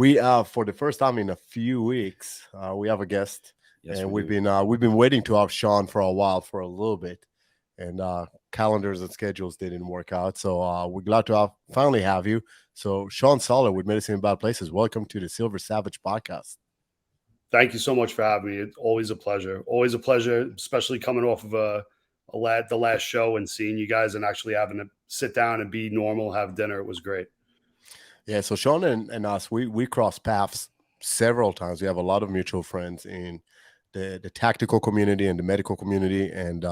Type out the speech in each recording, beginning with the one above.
We for the first time in a few weeks, we have a guest, Yes, and we do. we've been waiting to have Shawn for a while, for a little bit, and calendars and schedules didn't work out. So we're glad to finally have you. So Shawn Soler with Medicine in Bad Places, welcome to the Silver Savage podcast. Thank you so much for having me. It's always a pleasure. Always a pleasure, especially coming off of the last show and seeing you guys and actually having to sit down and be normal, have dinner. It was great. Yeah, so Shawn and us, we cross paths several times. We have a lot of mutual friends in the tactical community and the medical community, and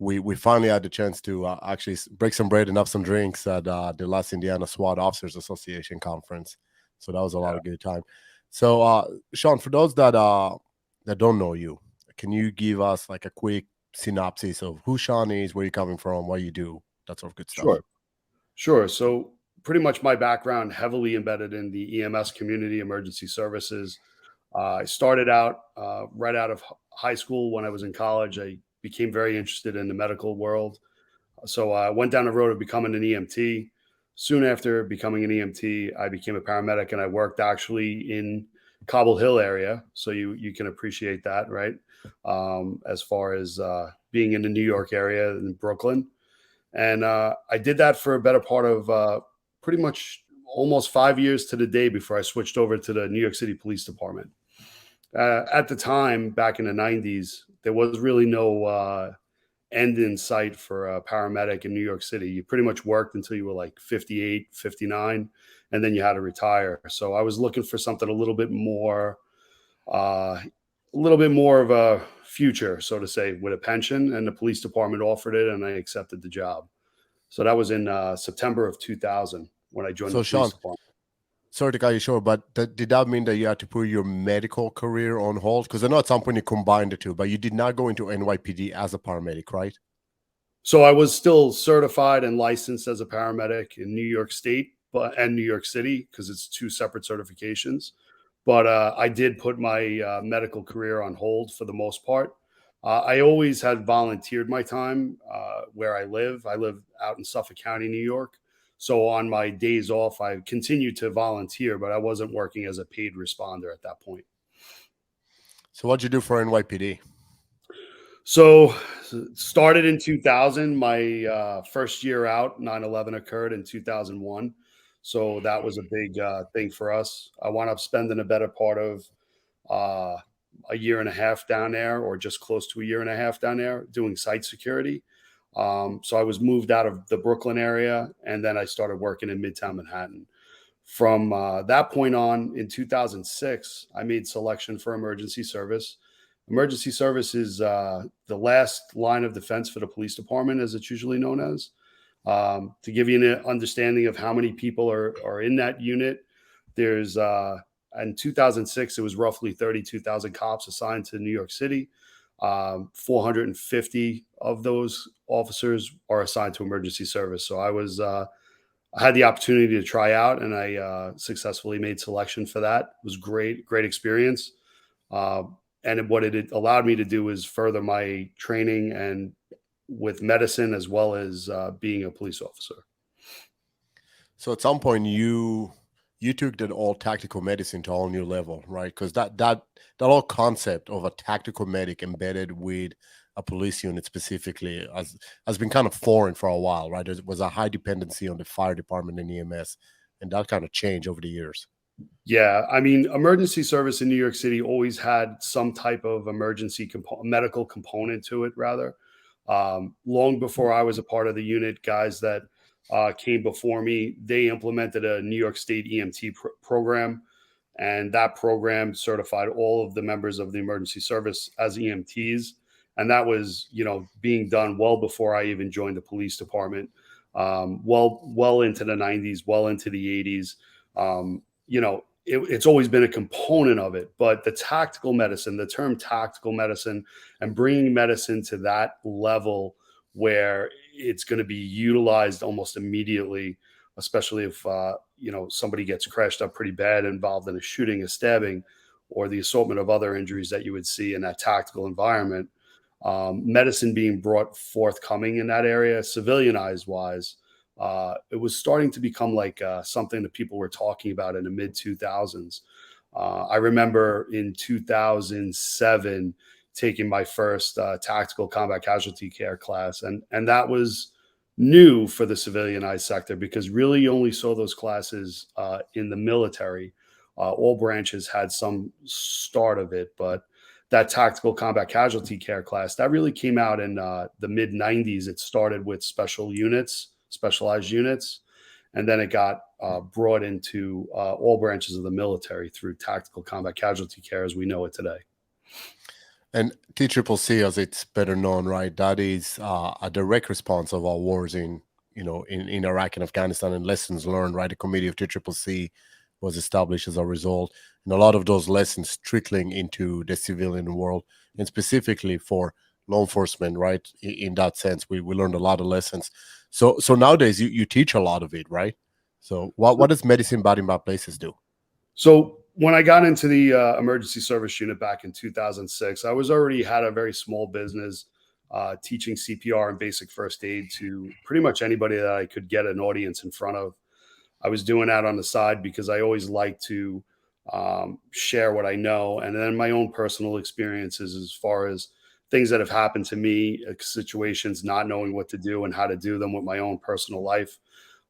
we finally had the chance to actually break some bread and have some drinks at the last Indiana SWAT Officers Association conference. So that was a lot of good time. So Shawn, for those that don't know you, can you give us like a quick synopsis of who Shawn is, where you're coming from, what you do, that sort of good stuff? Sure. So pretty much my background heavily embedded in the EMS community, emergency services. I started out right out of high school. When I was in college, I became very interested in the medical world. So I went down the road of becoming an EMT. Soon after becoming an EMT, I became a paramedic, and I worked actually in Cobble Hill area. So you can appreciate that, right? As far as being in the New York area in Brooklyn. And I did that for a better part of pretty much almost 5 years to the day before I switched over to the New York City Police Department. At the time, back in the 90s, there was really no end in sight for a paramedic in New York City. You pretty much worked until you were like 58, 59, and then you had to retire. So I was looking for something a little bit more of a future, so to say, with a pension, and the police department offered it, and I accepted the job. So that was in September of 2000 when I joined the police department. Sorry to cut you short, but did that mean that you had to put your medical career on hold? Because I know at some point you combined the two, but you did not go into NYPD as a paramedic, right? So I was still certified and licensed as a paramedic in New York State and New York City, because it's two separate certifications. But I did put my medical career on hold for the most part. I always had volunteered my time where I live. I live out in Suffolk County, New York. So on my days off, I continued to volunteer, but I wasn't working as a paid responder at that point. So what'd you do for NYPD? So started in 2000. My first year out, 9/11 occurred in 2001. So that was a big thing for us. I wound up spending a better part of a year and a half down there, or just close to a year and a half down there, doing site security. So I was moved out of the Brooklyn area, and then I started working in Midtown Manhattan. From that point on, in 2006, I made selection for emergency service. Emergency service is the last line of defense for the police department, as it's usually known as. To give you an understanding of how many people are in that unit, there's in 2006, it was roughly 32,000 cops assigned to New York City. 450 of those officers are assigned to emergency service. So I had the opportunity to try out, and I successfully made selection for that. It was great experience. And what it allowed me to do is further my training and with medicine, as well as being a police officer. So at some point you took that all tactical medicine to a whole new level, right? Because that whole concept of a tactical medic embedded with a police unit specifically has been kind of foreign for a while, right? There was a high dependency on the fire department and EMS, and that kind of changed over the years. Yeah, I mean, emergency service in New York City always had some type of emergency medical component to it, rather. Long before I was a part of the unit, guys that came before me, they implemented a New York State EMT program, and that program certified all of the members of the emergency service as EMTs. And that was, being done well before I even joined the police department, well into the 90s, well into the 80s. It's always been a component of it, but the term tactical medicine, and bringing medicine to that level where it's going to be utilized almost immediately, especially if, somebody gets crashed up pretty bad, involved in a shooting, a stabbing, or the assortment of other injuries that you would see in that tactical environment. Medicine being brought forthcoming in that area, civilianized wise, it was starting to become like something that people were talking about in the mid 2000s. I remember in 2007 taking my first tactical combat casualty care class, and that was new for the civilianized sector because really you only saw those classes in the military. All branches had some start of it, but that tactical combat casualty care class that really came out in the mid 90s. It started with special units, specialized units, and then it got brought into all branches of the military through tactical combat casualty care as we know it today. And TCCC, as it's better known, right? That is a direct response of our wars in Iraq and Afghanistan and lessons learned, right? The committee of TCCC was established as a result, and a lot of those lessons trickling into the civilian world, and specifically for law enforcement, right? In that sense, we learned a lot of lessons. So nowadays you teach a lot of it, right? So what does medicine body in bad places do? So when I got into the emergency service unit back in 2006, I was already had a very small business teaching CPR and basic first aid to pretty much anybody that I could get an audience in front of. I was doing that on the side because I always like to share what I know and then my own personal experiences as far as things that have happened to me, situations, not knowing what to do and how to do them with my own personal life.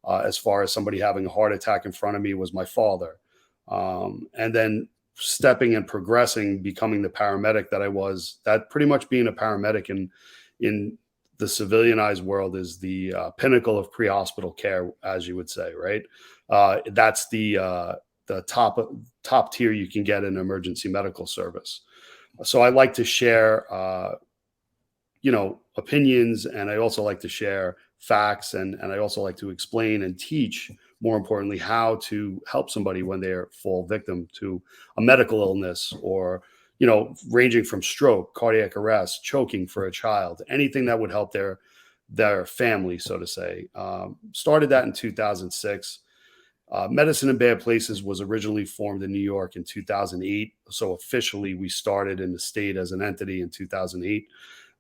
As far as somebody having a heart attack in front of me was my father. And then stepping and progressing, becoming the paramedic that I was, that pretty much being a paramedic in the civilianized world is the pinnacle of pre-hospital care, as you would say, right? That's the top tier you can get in emergency medical service. So I like to share, opinions, and I also like to share facts, and I also like to explain and teach, more importantly, how to help somebody when they fall victim to a medical illness or ranging from stroke, cardiac arrest, choking for a child, anything that would help their family, so to say. Started that in 2006. Medicine in Bad Places was originally formed in New York in 2008. So officially, we started in the state as an entity in 2008.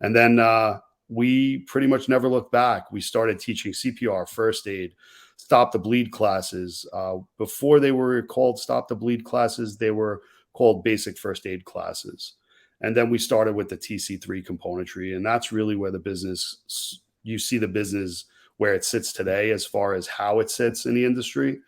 And then we pretty much never looked back. We started teaching CPR, first aid, stop the bleed classes. Before they were called stop the bleed classes, they were called basic first aid classes. And then we started with the TC3 componentry. And that's really where you see the business where it sits today as far as how it sits in the industry.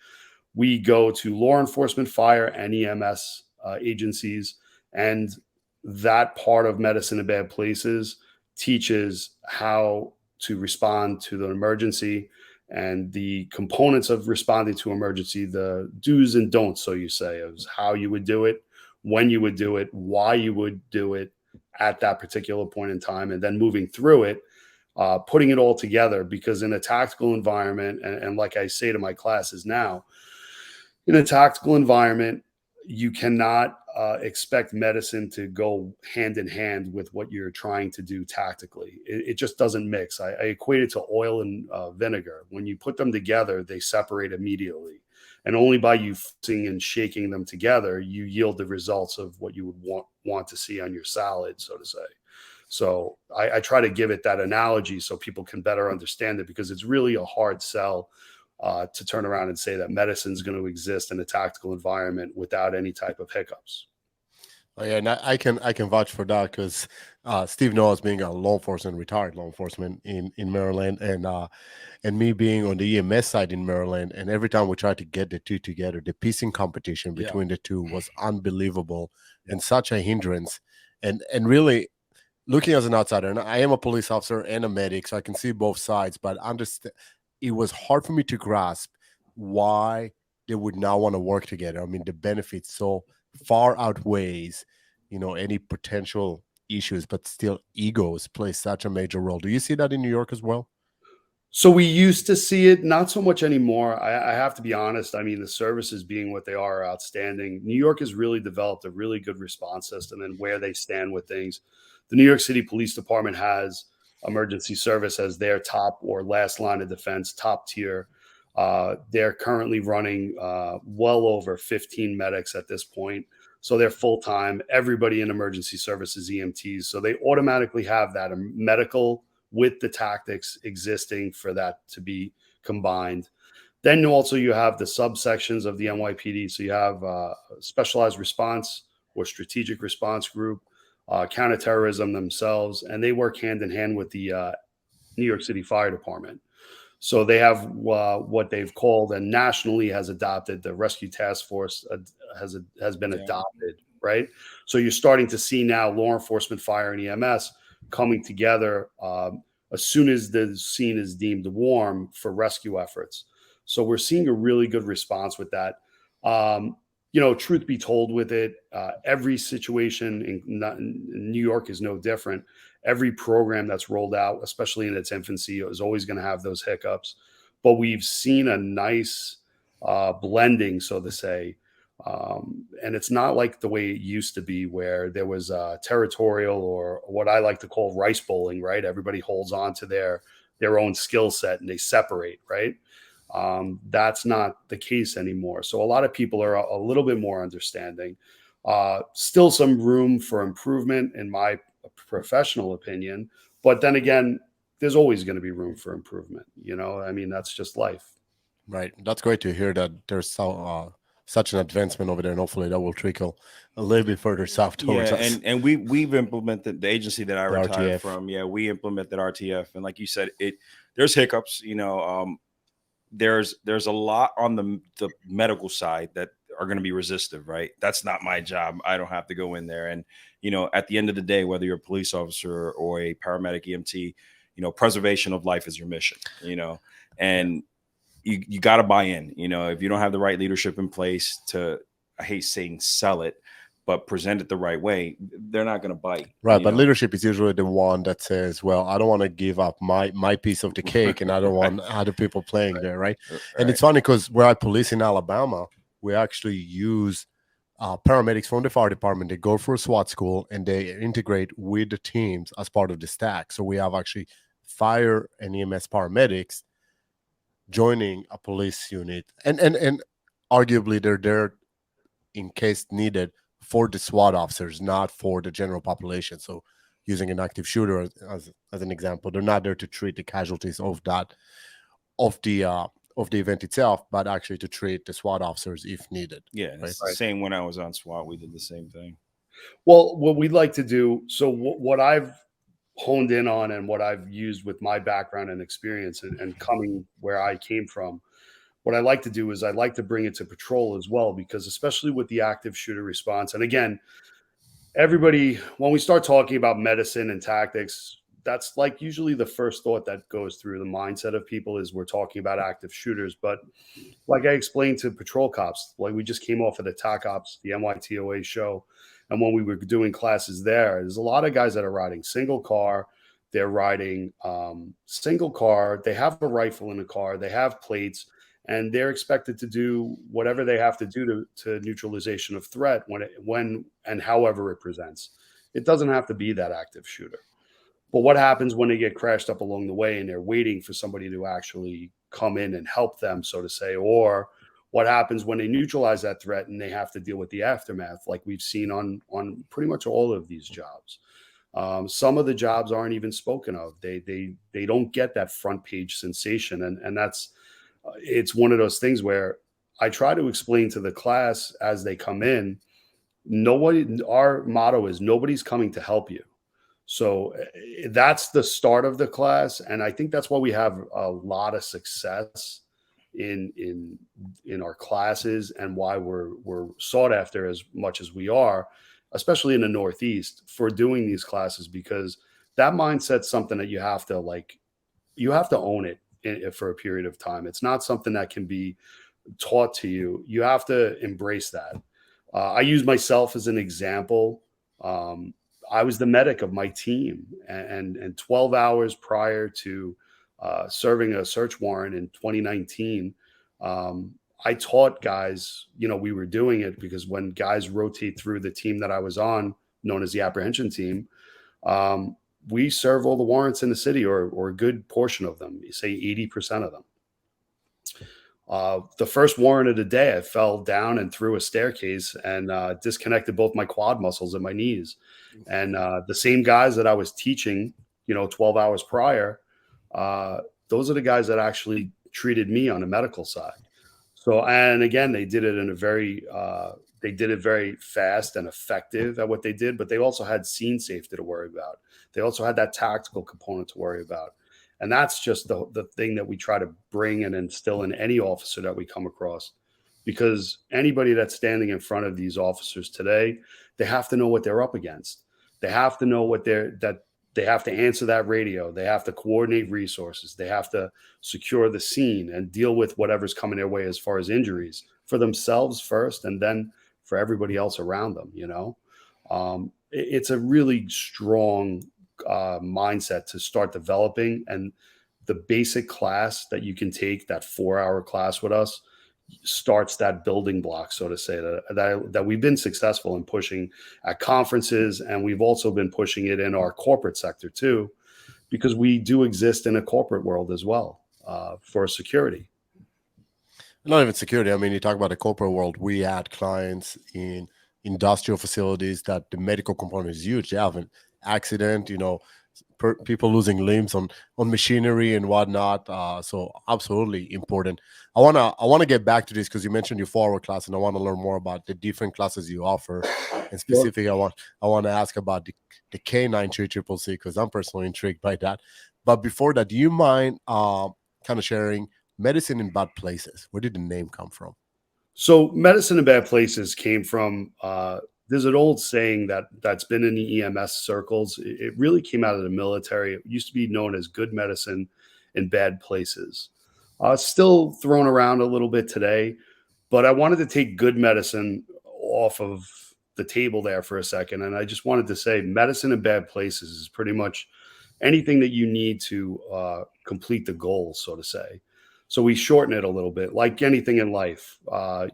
We go to law enforcement, fire, and EMS agencies, and that part of medicine in bad places teaches how to respond to the emergency and the components of responding to emergency, the do's and don'ts, so you say, is how you would do it, when you would do it, why you would do it at that particular point in time, and then moving through it, putting it all together. Because in a tactical environment, and like I say to my classes now, in a tactical environment, you cannot expect medicine to go hand in hand with what you're trying to do tactically. It just doesn't mix. I equate it to oil and vinegar. When you put them together, they separate immediately. And only by you fixing and shaking them together, you yield the results of what you would want to see on your salad, so to say. So I try to give it that analogy so people can better understand it, because it's really a hard sell to turn around and say that medicine is going to exist in a tactical environment without any type of hiccups. Oh, yeah, and I can vouch for that because Steve knows, being a law enforcement, retired law enforcement in Maryland, and me being on the EMS side in Maryland, and every time we tried to get the two together, the piecing competition Yeah. between the two was unbelievable Yeah. and such a hindrance. And really, looking as an outsider, and I am a police officer and a medic, so I can see both sides, but understand it was hard for me to grasp why they would not want to work together. I mean, the benefits so far outweighs, any potential issues, but still egos play such a major role. Do you see that in New York as well? So we used to see it, not so much anymore. I have to be honest. I mean, the services being what they are outstanding. New York has really developed a really good response system and where they stand with things. The New York City Police Department has emergency service as their top or last line of defense, top tier. They're currently running well over 15 medics at this point. So they're full time. Everybody in emergency service is EMTs. So they automatically have that medical with the tactics existing for that to be combined. Then also you have the subsections of the NYPD. So you have specialized response or strategic response group, counterterrorism themselves, and they work hand in hand with the New York City Fire Department. So they have what they've called and nationally has adopted the Rescue Task Force has been Yeah. adopted, right? So you're starting to see now law enforcement, fire, and EMS coming together as soon as the scene is deemed warm for rescue efforts. So we're seeing a really good response with that. Truth be told, with it, every situation in New York is no different. Every program that's rolled out, especially in its infancy, is always going to have those hiccups. But we've seen a nice blending, so to say. And it's not like the way it used to be, where there was territorial, or what I like to call rice bowling, right? Everybody holds on to their own skill set and they separate, right? That's not the case anymore. So a lot of people are a little bit more understanding. Still some room for improvement, in my professional opinion. But then again, there's always going to be room for improvement. I mean, that's just life. Right. That's great to hear that there's such an advancement over there, and hopefully that will trickle a little bit further south towards Yeah, us. and we've implemented the agency that I The retired RTF. from. Yeah, we implemented RTF, and like you said, there's hiccups. There's a lot on the medical side that are going to be resistive, right? That's not my job. I don't have to go in there. And at the end of the day, whether you're a police officer or a paramedic, EMT, preservation of life is your mission. And you got to buy in. If you don't have the right leadership in place to, I hate saying sell it, but present it the right way, they're not going to bite. Right, but leadership is usually the one that says, well, I don't want to give up my piece of the cake, and I don't want other people playing there, right? And it's funny because where I police in Alabama, we actually use paramedics from the fire department. They go for a SWAT school and they integrate with the teams as part of the stack. So we have actually fire and EMS paramedics joining a police unit, and arguably they're there in case needed for the SWAT officers, not for the general population. So using an active shooter as an example, they're not there to treat the casualties of the event itself, but actually to treat the SWAT officers if needed. Yeah, right? Same when I was on SWAT, we did the same thing. Well, what we'd like to do, so what I've honed in on and what I've used with my background and experience and coming where I came from, what I like to do is I like to bring it to patrol as well, because especially with the active shooter response, and again, everybody, when we start talking about medicine and tactics, that's like usually the first thought that goes through the mindset of people is we're talking about active shooters. But like I explained to patrol cops, like we just came off of the TAC Ops, the NYTOA show, and when we were doing classes there's a lot of guys that are riding single car. They're riding single car. They have a rifle in the car. They have plates, and they're expected to do whatever they have to do to neutralization of threat when and however it presents. It doesn't have to be that active shooter. But what happens when they get crashed up along the way and they're waiting for somebody to actually come in and help them, so to say? Or what happens when they neutralize that threat and they have to deal with the aftermath, like we've seen on pretty much all of these jobs? Some of the jobs aren't even spoken of. They don't get that front page sensation, and that's it's one of those things where I try to explain to the class as they come in. Our motto is nobody's coming to help you. So that's the start of the class, and I think that's why we have a lot of success in our classes, and why we're sought after as much as we are, especially in the Northeast, for doing these classes, because that mindset's something that you have to own it for a period of time. It's not something that can be taught to you. You have to embrace that. I use myself as an example. I was the medic of my team, and 12 hours prior to serving a search warrant in 2019, I taught guys, we were doing it because when guys rotate through the team that I was on, known as the apprehension team, we serve all the warrants in the city, or a good portion of them, say 80% of them. The first warrant of the day, I fell down and through a staircase and disconnected both my quad muscles and my knees. And the same guys that I was teaching 12 hours prior, those are the guys that actually treated me on the medical side. So, and again, they did it in a they did it very fast and effective at what they did, but they also had scene safety to worry about. They also had that tactical component to worry about. And that's just the thing that we try to bring and instill in any officer that we come across. Because anybody that's standing in front of these officers today, they have to know what they're up against. They have to know that they have to answer that radio. They have to coordinate resources. They have to secure the scene and deal with whatever's coming their way as far as injuries for themselves first, and then for everybody else around them. It's a really strong mindset to start developing, and the basic class that you can take, that 4-hour class with us, starts that building block, so to say, that we've been successful in pushing at conferences, and we've also been pushing it in our corporate sector too, because we do exist in a corporate world as well for security. Not even security. I mean, you talk about the corporate world. We had clients in industrial facilities that the medical component is huge. They have an accident, people losing limbs on machinery and whatnot. So absolutely important. I wanna get back to this because you mentioned your 4-hour class, and I want to learn more about the different classes you offer. And specifically, I want to ask about the K9 3CCC because I'm personally intrigued by that. But before that, do you mind kind of sharing medicine in bad places? Where did the name come from? So medicine in bad places came from there's an old saying that's been in the EMS circles. It really came out of the military. It used to be known as good medicine in bad places. Still thrown around a little bit today, but I wanted to take good medicine off of the table there for a second. And I just wanted to say medicine in bad places is pretty much anything that you need to complete the goal, so to say. So we shorten it a little bit, like anything in life.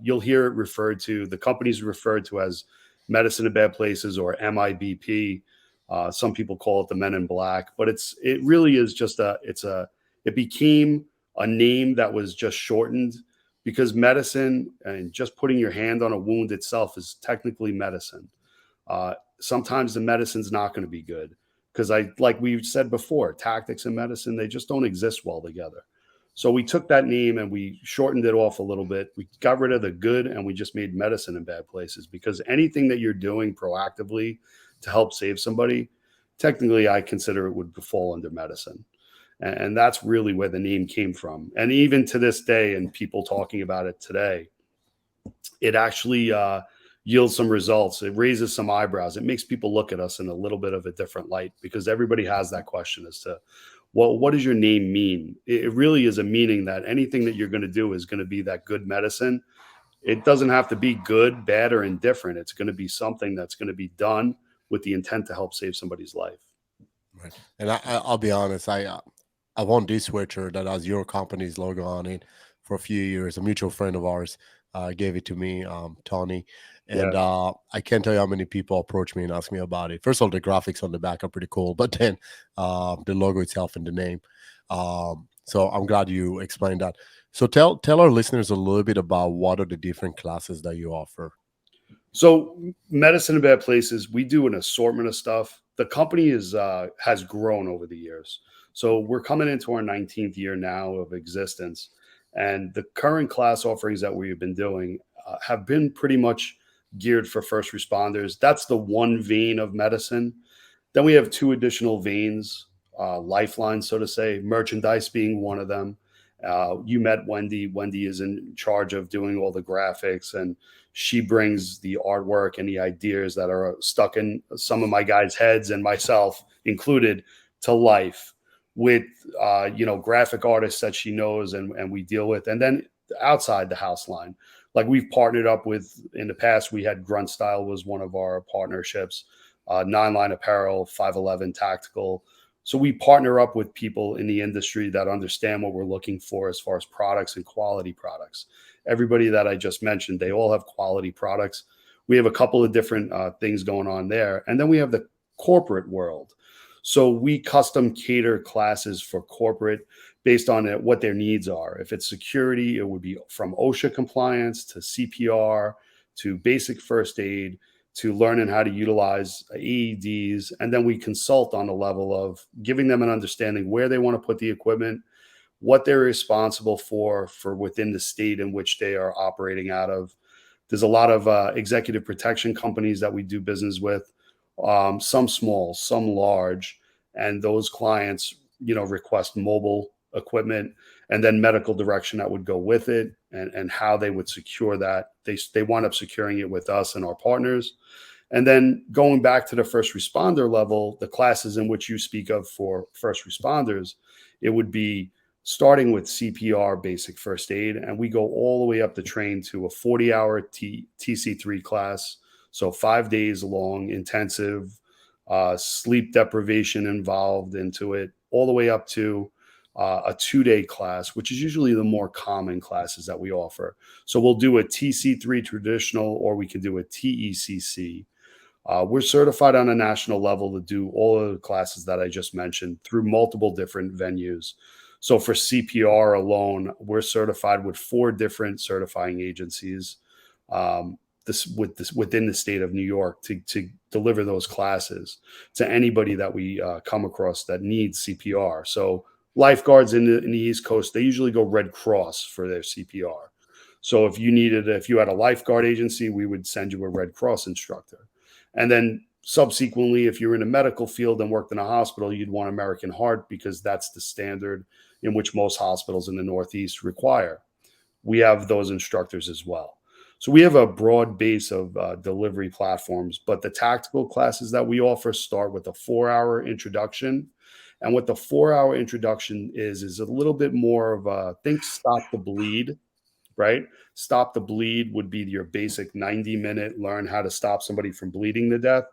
You'll hear it referred to, the company's referred to as medicine in bad places, or MIBP. Some people call it the Men in Black, but it really is just it became a name that was just shortened, because medicine and just putting your hand on a wound itself is technically medicine. Sometimes the medicine's not going to be good because like we've said before, tactics and medicine, they just don't exist well together. So we took that name and we shortened it off a little bit. We got rid of the good and we just made medicine in bad places, because anything that you're doing proactively to help save somebody, technically I consider it would fall under medicine. And that's really where the name came from. And even to this day, and people talking about it today, it actually yields some results. It raises some eyebrows. It makes people look at us in a little bit of a different light, because everybody has that question as to, well, what does your name mean? It really is a meaning that anything that you're going to do is going to be that good medicine. It doesn't have to be good, bad, or indifferent. It's going to be something that's going to be done with the intent to help save somebody's life. Right. And I'll be honest, I won this sweatshirt that has your company's logo on it for a few years. A mutual friend of ours gave it to me, Tony. And Yeah. I can't tell you how many people approach me and ask me about it. First of all, the graphics on the back are pretty cool, but then the logo itself and the name. So I'm glad you explained that. So tell our listeners a little bit about what are the different classes that you offer. So medicine in bad places, we do an assortment of stuff. The company has grown over the years. So we're coming into our 19th year now of existence. And the current class offerings that we've been doing have been pretty much geared for first responders. That's the one vein of medicine. Then we have 2 additional veins, lifelines, so to say, merchandise being one of them. You met Wendy. Wendy is in charge of doing all the graphics, and she brings the artwork and the ideas that are stuck in some of my guys' heads, and myself included, to life with graphic artists that she knows and we deal with. And then outside the house line, like we've partnered up with, in the past, we had Grunt Style was one of our partnerships, 9 Line Apparel, 511 Tactical. So we partner up with people in the industry that understand what we're looking for as far as products and quality products. Everybody that I just mentioned, they all have quality products. We have a couple of different things going on there. And then we have the corporate world. So we custom cater classes for corporate based on what their needs are. If it's security, it would be from OSHA compliance to CPR to basic first aid to learning how to utilize AEDs. And then we consult on the level of giving them an understanding where they want to put the equipment, what they're responsible for within the state in which they are operating out of. There's a lot of executive protection companies that we do business with, some small, some large, and those clients, request mobile equipment and then medical direction that would go with it, and how they would secure that. They wind up securing it with us and our partners. And then going back to the first responder level, the classes in which you speak of for first responders, it would be starting with CPR, basic first aid, and we go all the way up the train to a 40-hour TC3 class. So 5 days long, intensive, sleep deprivation involved into it, all the way up to a 2-day class, which is usually the more common classes that we offer. So we'll do a TC3 traditional, or we can do a TECC. We're certified on a national level to do all of the classes that I just mentioned through multiple different venues. So for CPR alone, we're certified with 4 different certifying agencies within the state of New York to deliver those classes to anybody that we come across that needs CPR. So lifeguards in the East Coast, they usually go Red Cross for their CPR. So if you had a lifeguard agency, we would send you a Red Cross instructor. And then subsequently, if you're in a medical field and worked in a hospital, you'd want American Heart, because that's the standard in which most hospitals in the Northeast require. We have those instructors as well. So we have a broad base of delivery platforms, but the tactical classes that we offer start with a 4-hour introduction. And what the 4-hour introduction is a little bit more of a stop the bleed, right? Stop the bleed would be your basic 90-minute learn how to stop somebody from bleeding to death.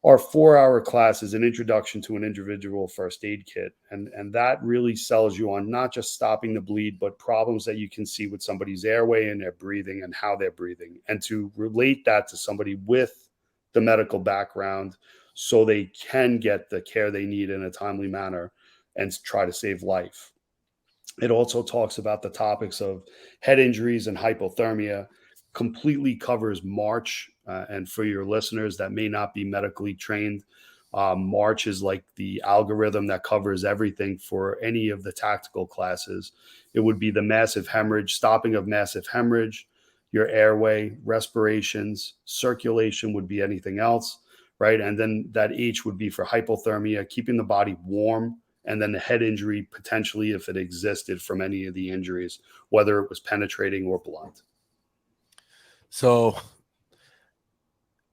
Our 4-hour class is an introduction to an individual first aid kit. And that really sells you on not just stopping the bleed, but problems that you can see with somebody's airway and their breathing and how they're breathing, and to relate that to somebody with the medical background so they can get the care they need in a timely manner and try to save life. It also talks about the topics of head injuries and hypothermia, completely covers March. And for your listeners that may not be medically trained, March is like the algorithm that covers everything for any of the tactical classes. It would be the massive hemorrhage, stopping of massive hemorrhage, your airway, respirations, circulation would be anything else, right? And then that H would be for hypothermia, keeping the body warm. And then the head injury, potentially, if it existed from any of the injuries, whether it was penetrating or blunt. So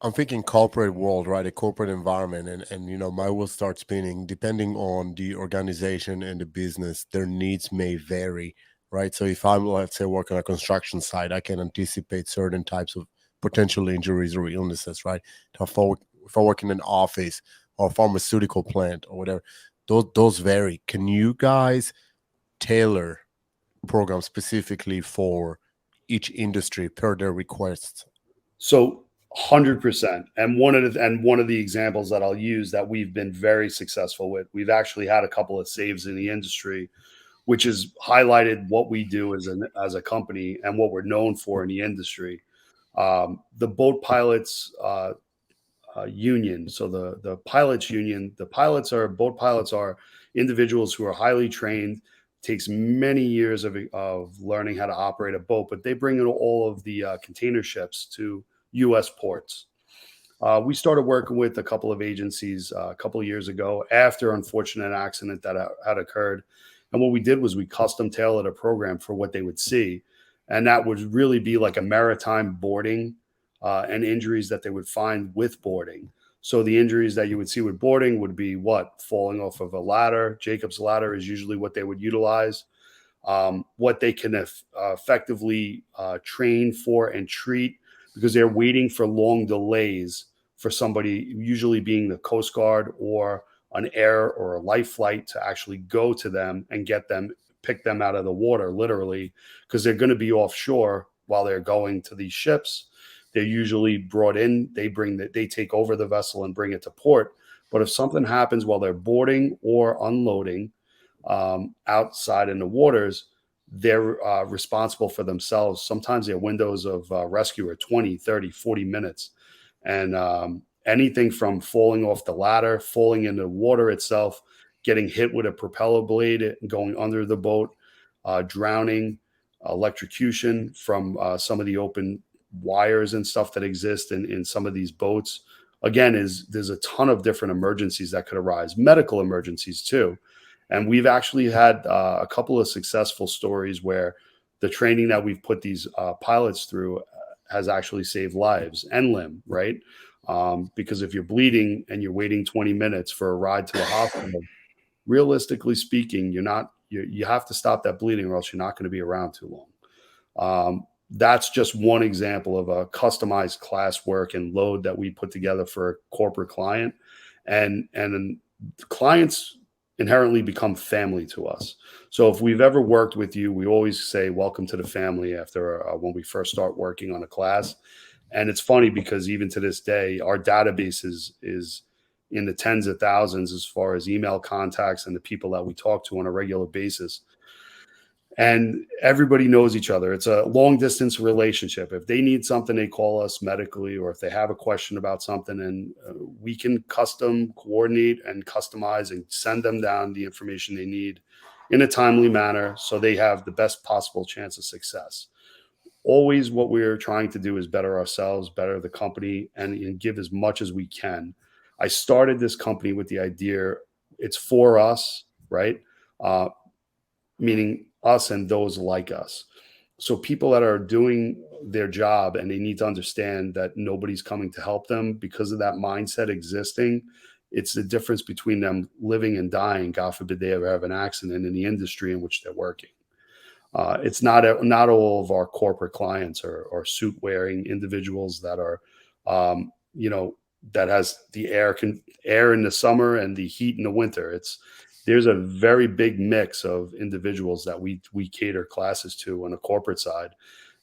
I'm thinking corporate world, right? A corporate environment, and my wheels start spinning. Depending on the organization and the business, their needs may vary, right? So if I'm, let's say, working on a construction site, I can anticipate certain types of potential injuries or illnesses, right? If I work in an office or a pharmaceutical plant or whatever, those vary. Can you guys tailor programs specifically for each industry per their requests? So 100%. And one of the examples that I'll use that we've been very successful with, we've actually had a couple of saves in the industry, which has highlighted what we do as a company and what we're known for in the industry. The boat pilots union. So the pilots union, boat pilots are individuals who are highly trained, takes many years of learning how to operate a boat, but they bring in all of the container ships to U.S. ports. We started working with a couple of agencies a couple of years ago after an unfortunate accident that had occurred. And what we did was we custom tailored a program for what they would see. And that would really be like a maritime boarding and injuries that they would find with boarding. So the injuries that you would see with boarding would be falling off of a ladder. Jacob's ladder is usually what they would utilize. What they can effectively train for and treat, because they're waiting for long delays for somebody, usually being the Coast Guard or an air or a life flight, to actually go to them and pick them out of the water, literally, because they're going to be offshore while they're going to these ships. They're usually brought in, they take over the vessel and bring it to port. But if something happens while they're boarding or unloading outside in the waters, they're responsible for themselves. Sometimes their windows of rescue are 20, 30, 40 minutes. And anything from falling off the ladder, falling into the water itself, getting hit with a propeller blade, and going under the boat, drowning, electrocution from some of the open wires and stuff that exist in some of these boats. Again, there's a ton of different emergencies that could arise, medical emergencies too. And we've actually had a couple of successful stories where the training that we've put these pilots through has actually saved lives and limb, right? Because if you're bleeding and you're waiting 20 minutes for a ride to a hospital, realistically speaking, you have to stop that bleeding, or else you're not going to be around too long. That's just one example of a customized class work and load that we put together for a corporate client, and clients inherently become family to us. So if we've ever worked with you, we always say welcome to the family after when we first start working on a class. And it's funny because even to this day, our database is in the tens of thousands as far as email contacts and the people that we talk to on a regular basis. And everybody knows each other. It's a long distance relationship. If they need something, they call us medically, or if they have a question about something, and we can custom coordinate and customize and send them down the information they need in a timely manner so they have the best possible chance of success. Always what we're trying to do is better ourselves, better the company, and give as much as we can. I started this company with the idea it's for us, right? Meaning us and those like us. So people that are doing their job and they need to understand that nobody's coming to help them because of that mindset existing. It's the difference between them living and dying. God forbid they ever have an accident in the industry in which they're working. It's not all of our corporate clients or suit wearing individuals that are, that has the air in the summer and the heat in the winter. There's a very big mix of individuals that we cater classes to on the corporate side,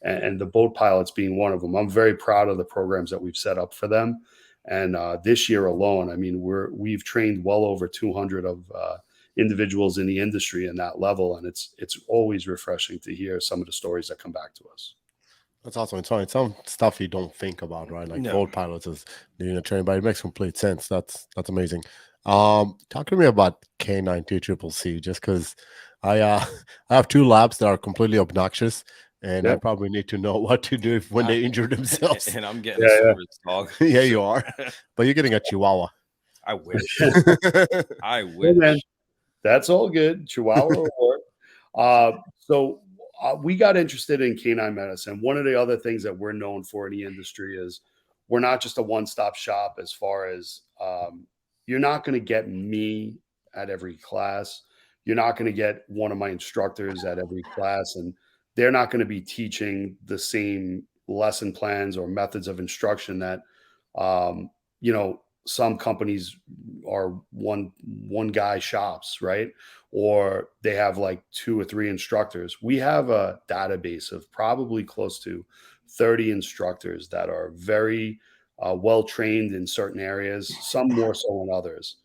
and the boat pilots being one of them. I'm very proud of the programs that we've set up for them. And this year alone, I mean, we've trained well over 200 of individuals in the industry in that level, and it's always refreshing to hear some of the stories that come back to us. That's awesome. It's some stuff you don't think about, right? Like No. boat pilots is doing a training, but it makes complete sense. That's amazing. Talk to me about K9 just because I I have two labs that are completely obnoxious, and I Yeah. probably need to know what to do when they injure themselves. And I'm getting Yeah, a yeah. service dog. Yeah, you are, but you're getting a Chihuahua. I wish. I Hey, wish. man, that's all good. Chihuahua will work. So we got interested in canine medicine. One of the other things that we're known for in the industry is we're not just a one-stop shop as far as you're not going to get me at every class. You're not going to get one of my instructors at every class, and they're not going to be teaching the same lesson plans or methods of instruction that um, some companies are one guy shops, right? Or they have like 2 or 3 instructors. We have a database of probably close to 30 instructors that are very well trained in certain areas, some more so in others.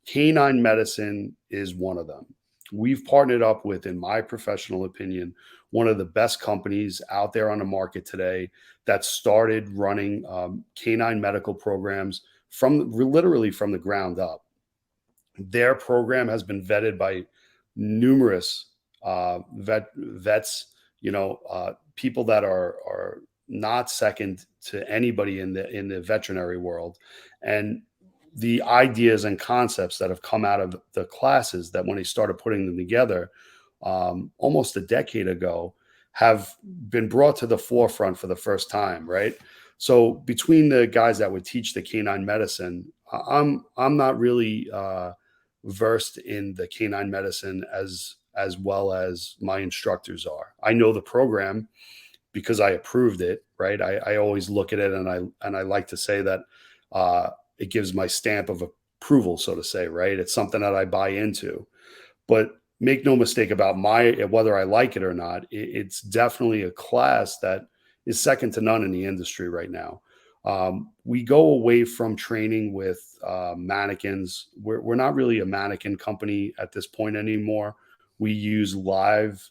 Canine medicine is one of them. We've partnered up with, in my professional opinion, one of the best companies out there on the market today that started running canine medical programs literally from the ground up. Their program has been vetted by numerous vets, people that are not second to anybody in the veterinary world, and the ideas and concepts that have come out of the classes that when they started putting them together almost a decade ago have been brought to the forefront for the first time, right? So between the guys that would teach the canine medicine, I'm not really versed in the canine medicine as well as my instructors are. I know the program because I approved it, right? I always look at it and I like to say that it gives my stamp of approval, so to say, right? It's something that I buy into. But make no mistake about whether I like it or not, it's definitely a class that is second to none in the industry right now. We go away from training with mannequins. We're not really a mannequin company at this point anymore. We use live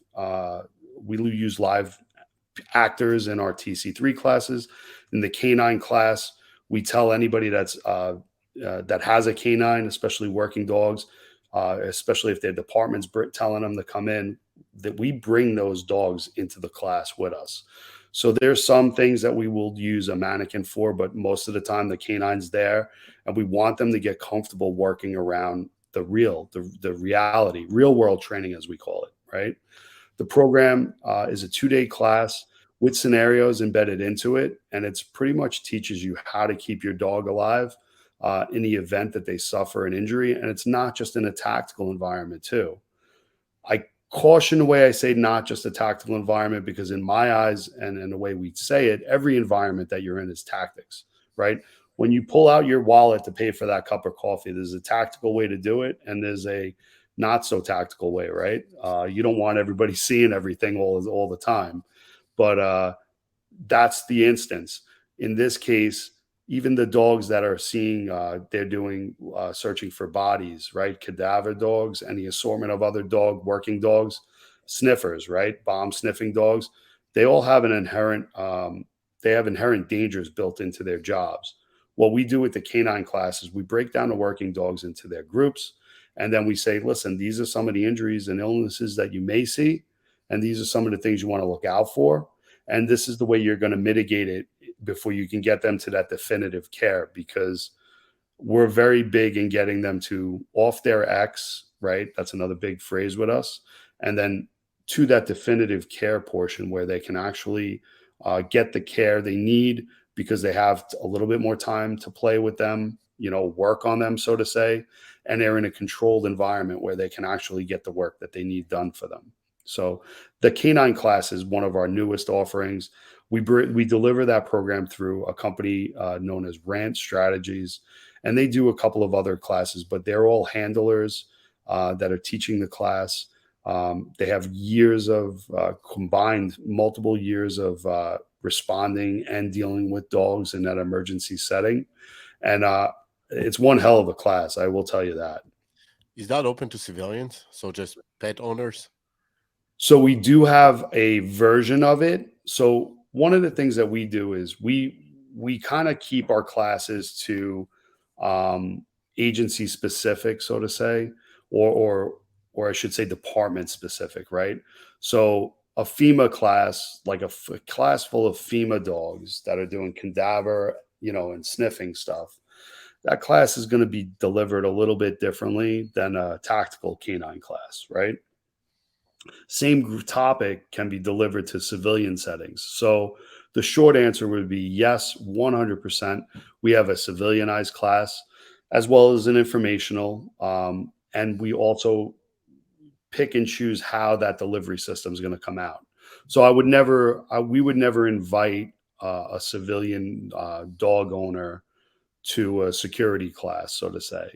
actors in our TC3 classes. In the canine class, We tell anybody that has a canine, especially working dogs, especially if their department's telling them to come in, that we bring those dogs into the class with us. So there's some things that we will use a mannequin for, but most of the time the canine's there, and we want them to get comfortable working around the reality, real world training, as we call it, right? The program is a 2-day class with scenarios embedded into it, and it's pretty much teaches you how to keep your dog alive in the event that they suffer an injury. And it's not just in a tactical environment, too. I caution the way I say not just a tactical environment, because in my eyes and in the way we say it, every environment that you're in is tactics, right? When you pull out your wallet to pay for that cup of coffee, there's a tactical way to do it, and there's a not so tactical way, right? You don't want everybody seeing everything all the time, but that's the instance. In this case, even the dogs that are seeing, they're doing searching for bodies, right? Cadaver dogs and the assortment of other working dogs, sniffers, right? Bomb sniffing dogs. They all have they have inherent dangers built into their jobs. What we do with the canine class is we break down the working dogs into their groups. And then we say, listen, these are some of the injuries and illnesses that you may see. And these are some of the things you want to look out for. And this is the way you're going to mitigate it before you can get them to that definitive care, because we're very big in getting them to off their X, right? That's another big phrase with us. And then to that definitive care portion where they can actually get the care they need, because they have a little bit more time to play with them, work on them, so to say. And they're in a controlled environment where they can actually get the work that they need done for them. So the canine class is one of our newest offerings. We deliver that program through a company known as Rant Strategies, and they do a couple of other classes, but they're all handlers that are teaching the class. They have years of combined multiple years of responding and dealing with dogs in that emergency setting. And it's one hell of a class, I will tell you that. Is that open to civilians? So just pet owners? So we do have a version of it. So one of the things that we do is we kind of keep our classes to agency specific, so to say, or I should say department specific, right? So a FEMA class, like a class full of FEMA dogs that are doing cadaver, and sniffing stuff, that class is going to be delivered a little bit differently than a tactical canine class, right? Same topic can be delivered to civilian settings. So the short answer would be yes, 100%. We have a civilianized class as well as an informational. And we also pick and choose how that delivery system is going to come out. So we would never invite a civilian dog owner to a security class, so to say.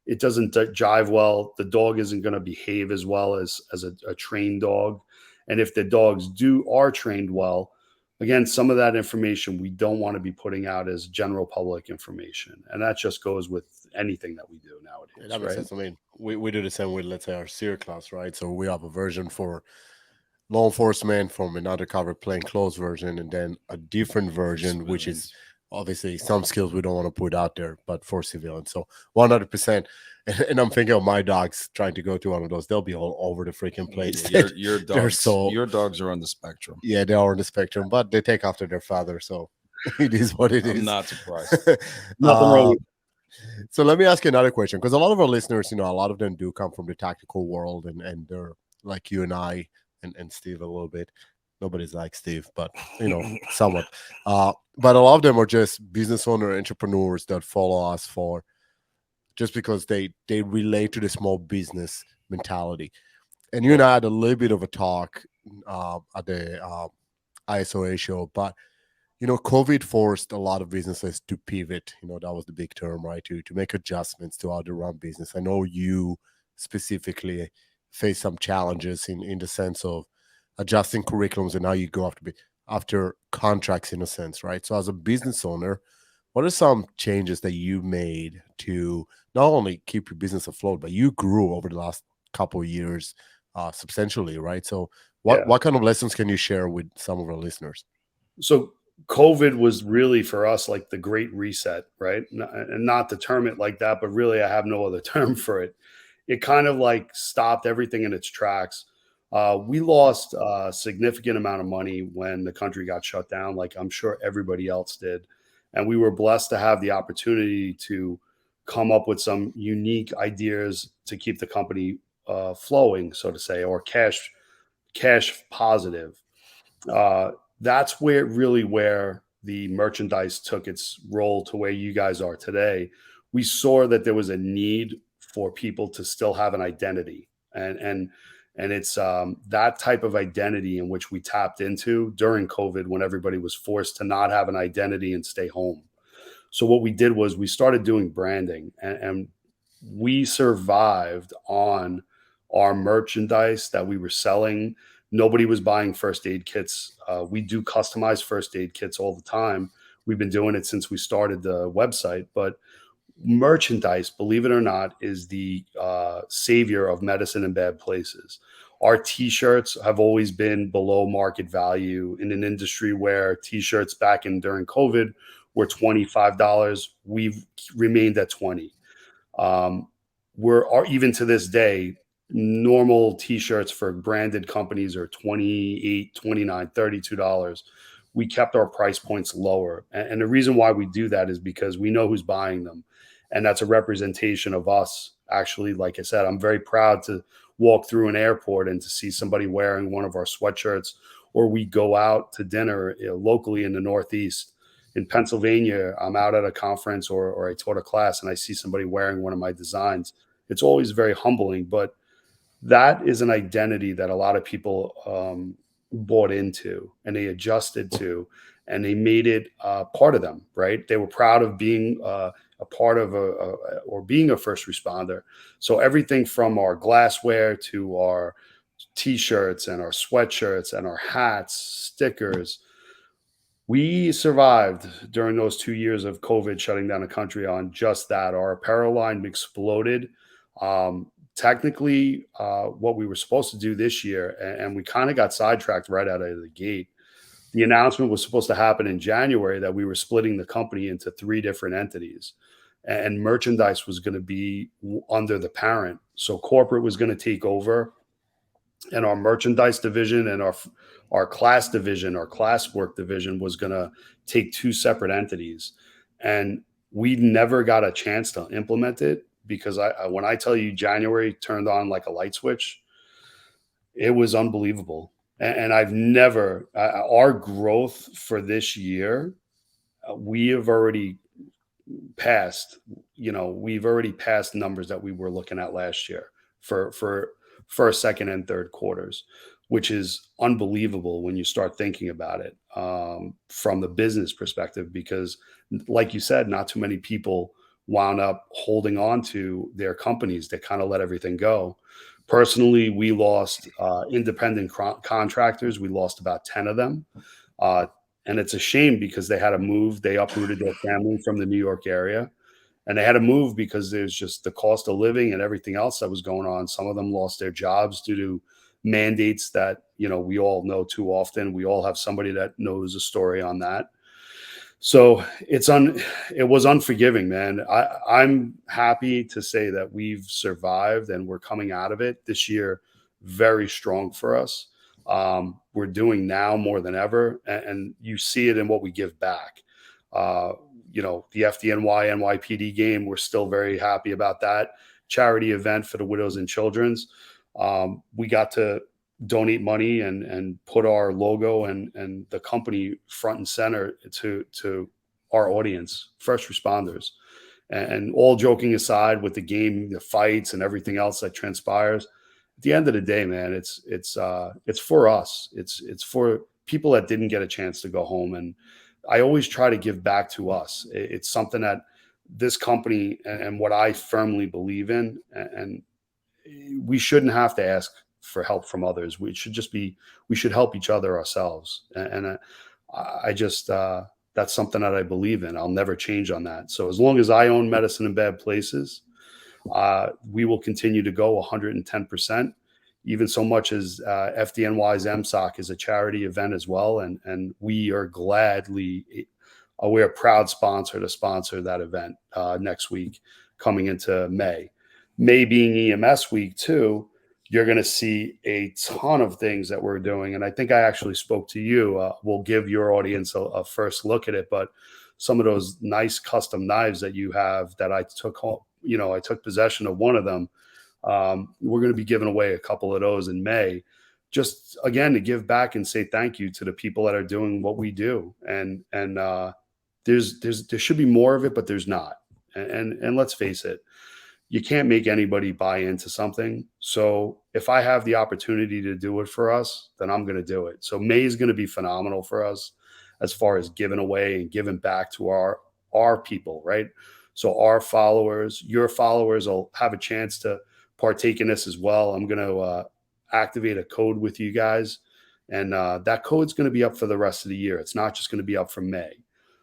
It doesn't jive well. The dog isn't going to behave as well as a trained dog. And if the dogs are trained well, again, some of that information we don't want to be putting out as general public information. And that just goes with anything that we do nowadays. That makes sense. I mean, we do the same with, let's say, our SEER class, right? So we have a version for law enforcement from an undercover plainclothes version, and then a different version, which is obviously some skills we don't want to put out there, but for civilians. So 100%. And I'm thinking of my dogs trying to go to one of those. They'll be all over the freaking place. Your dogs are on the spectrum. Yeah, they are on the spectrum, but they take after their father. So it is what it is. I'm not surprised. Nothing wrong with So let me ask you another question, because a lot of our listeners, a lot of them do come from the tactical world, and they're like you and I and Steve a little bit. Nobody's like Steve, but somewhat. But a lot of them are just business owner entrepreneurs that follow us for just because they relate to the small business mentality. And you and I had a little bit of a talk at the ISOA show, but COVID forced a lot of businesses to pivot. That was the big term, right? To make adjustments to how to run business. I know you specifically face some challenges in the sense of adjusting curriculums and how you go after contracts, in a sense, right? So as a business owner, what are some changes that you made to not only keep your business afloat, but you grew over the last couple of years substantially, right? So what kind of lessons can you share with some of our listeners? So COVID was really for us like the great reset, right? And not to term it like that, but really I have no other term for it. It kind of like stopped everything in its tracks. We lost a significant amount of money when the country got shut down, like I'm sure everybody else did. And we were blessed to have the opportunity to come up with some unique ideas to keep the company flowing, so to say, or cash positive. uh, that's where really where the merchandise took its role to where you guys are today. We saw that there was a need for people to still have an identity, and it's that type of identity in which we tapped into during COVID when everybody was forced to not have an identity and stay home. So what we did was we started doing branding, and we survived on our merchandise that we were selling. Nobody was buying first aid kits. We do customized first aid kits all the time. We've been doing it since we started the website, but merchandise, believe it or not, is the savior of medicine in bad places. Our t-shirts have always been below market value in an industry where t-shirts back in during COVID were $25. We've remained at 20. um, even to this day, normal t-shirts for branded companies are 28, 29, $32. We kept our price points lower. And the reason why we do that is because we know who's buying them. And that's a representation of us. Actually, like I said, I'm very proud to walk through an airport and to see somebody wearing one of our sweatshirts, or we go out to dinner, locally in the Northeast. In Pennsylvania, I'm out at a conference, or I taught a class and I see somebody wearing one of my designs. It's always very humbling, but that is an identity that a lot of people bought into and they adjusted to, and they made it part of them, right? They were proud of being a part of or being a first responder. So everything from our glassware to our t-shirts and our sweatshirts and our hats, stickers, we survived during those 2 years of COVID shutting down the country on just that. Our apparel line exploded. Technically, what we were supposed to do this year, and we kind of got sidetracked right out of the gate. The announcement was supposed to happen in January that we were splitting the company into three different entities, and merchandise was going to be under the parent. So corporate was going to take over, and our merchandise division and our class division, our classwork division, was going to take two separate entities. And we never got a chance to implement it because when I tell you January turned on like a light switch, it was unbelievable. And I've never our growth for this year, we have already passed, we've already passed numbers that we were looking at last year for first, second, and third quarters, which is unbelievable when you start thinking about it from the business perspective. Because, like you said, not too many people wound up holding on to their companies. They kind of let everything go. Personally, we lost independent contractors. We lost about 10 of them. And it's a shame because they had to move. They uprooted their family from the New York area. And they had to move because there's just the cost of living and everything else that was going on. Some of them lost their jobs due to mandates that, we all know too often. We all have somebody that knows a story on that. So it was unforgiving, man. I'm happy to say that we've survived and we're coming out of it this year very strong for us. We're doing now more than ever, and you see it in what we give back. The FDNY NYPD game, we're still very happy about that charity event for the widows and children's. We got to donate money and put our logo and the company front and center to our audience, first responders. And all joking aside, with the game, the fights, and everything else that transpires, at the end of the day, man, it's for us. It's for people that didn't get a chance to go home. And I always try to give back to us. It's something that this company and what I firmly believe in, and we shouldn't have to ask for help from others. We should help each other ourselves. And I just, that's something that I believe in. I'll never change on that. So as long as I own Medicine in Bad Places, we will continue to go 110%. even so much as FDNY's MSOC is a charity event as well. And we are we're a proud sponsor to sponsor that event next week coming into May. May being EMS week too, you're going to see a ton of things that we're doing. And I think I actually spoke to you. We'll give your audience a first look at it, but some of those nice custom knives that you have that I took home, I took possession of one of them. We're going to be giving away a couple of those in May, just again, to give back and say thank you to the people that are doing what we do. And there should be more of it, but there's not. And let's face it, you can't make anybody buy into something. So if I have the opportunity to do it for us, then I'm going to do it. So May is going to be phenomenal for us as far as giving away and giving back to our people, right? So our followers, your followers will have a chance to partake in this as well. I'm going to activate a code with you guys, and that code's going to be up for the rest of the year. It's not just going to be up for May.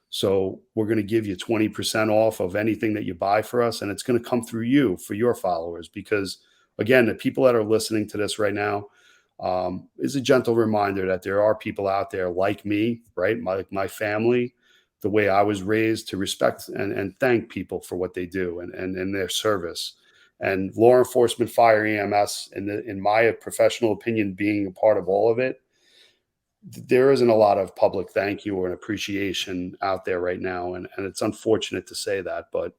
So we're going to give you 20% off of anything that you buy for us. And it's going to come through you for your followers, because again, the people that are listening to this right now is a gentle reminder that there are people out there like me, right? My family, the way I was raised, to respect and thank people for what they do and their service. And law enforcement, fire, EMS, in my professional opinion, being a part of all of it, there isn't a lot of public thank you or an appreciation out there right now. And it's unfortunate to say that, but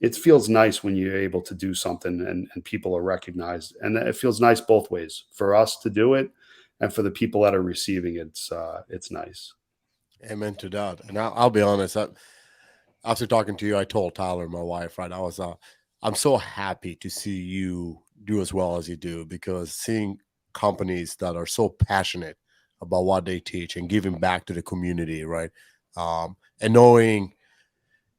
it feels nice when you're able to do something and people are recognized. And it feels nice both ways, for us to do it and for the people that are receiving it. It's nice. Amen to that. And I'll be honest, after talking to you, I told Tyler, my wife, right, I'm so happy to see you do as well as you do, because seeing companies that are so passionate about what they teach and giving back to the community, right? And knowing,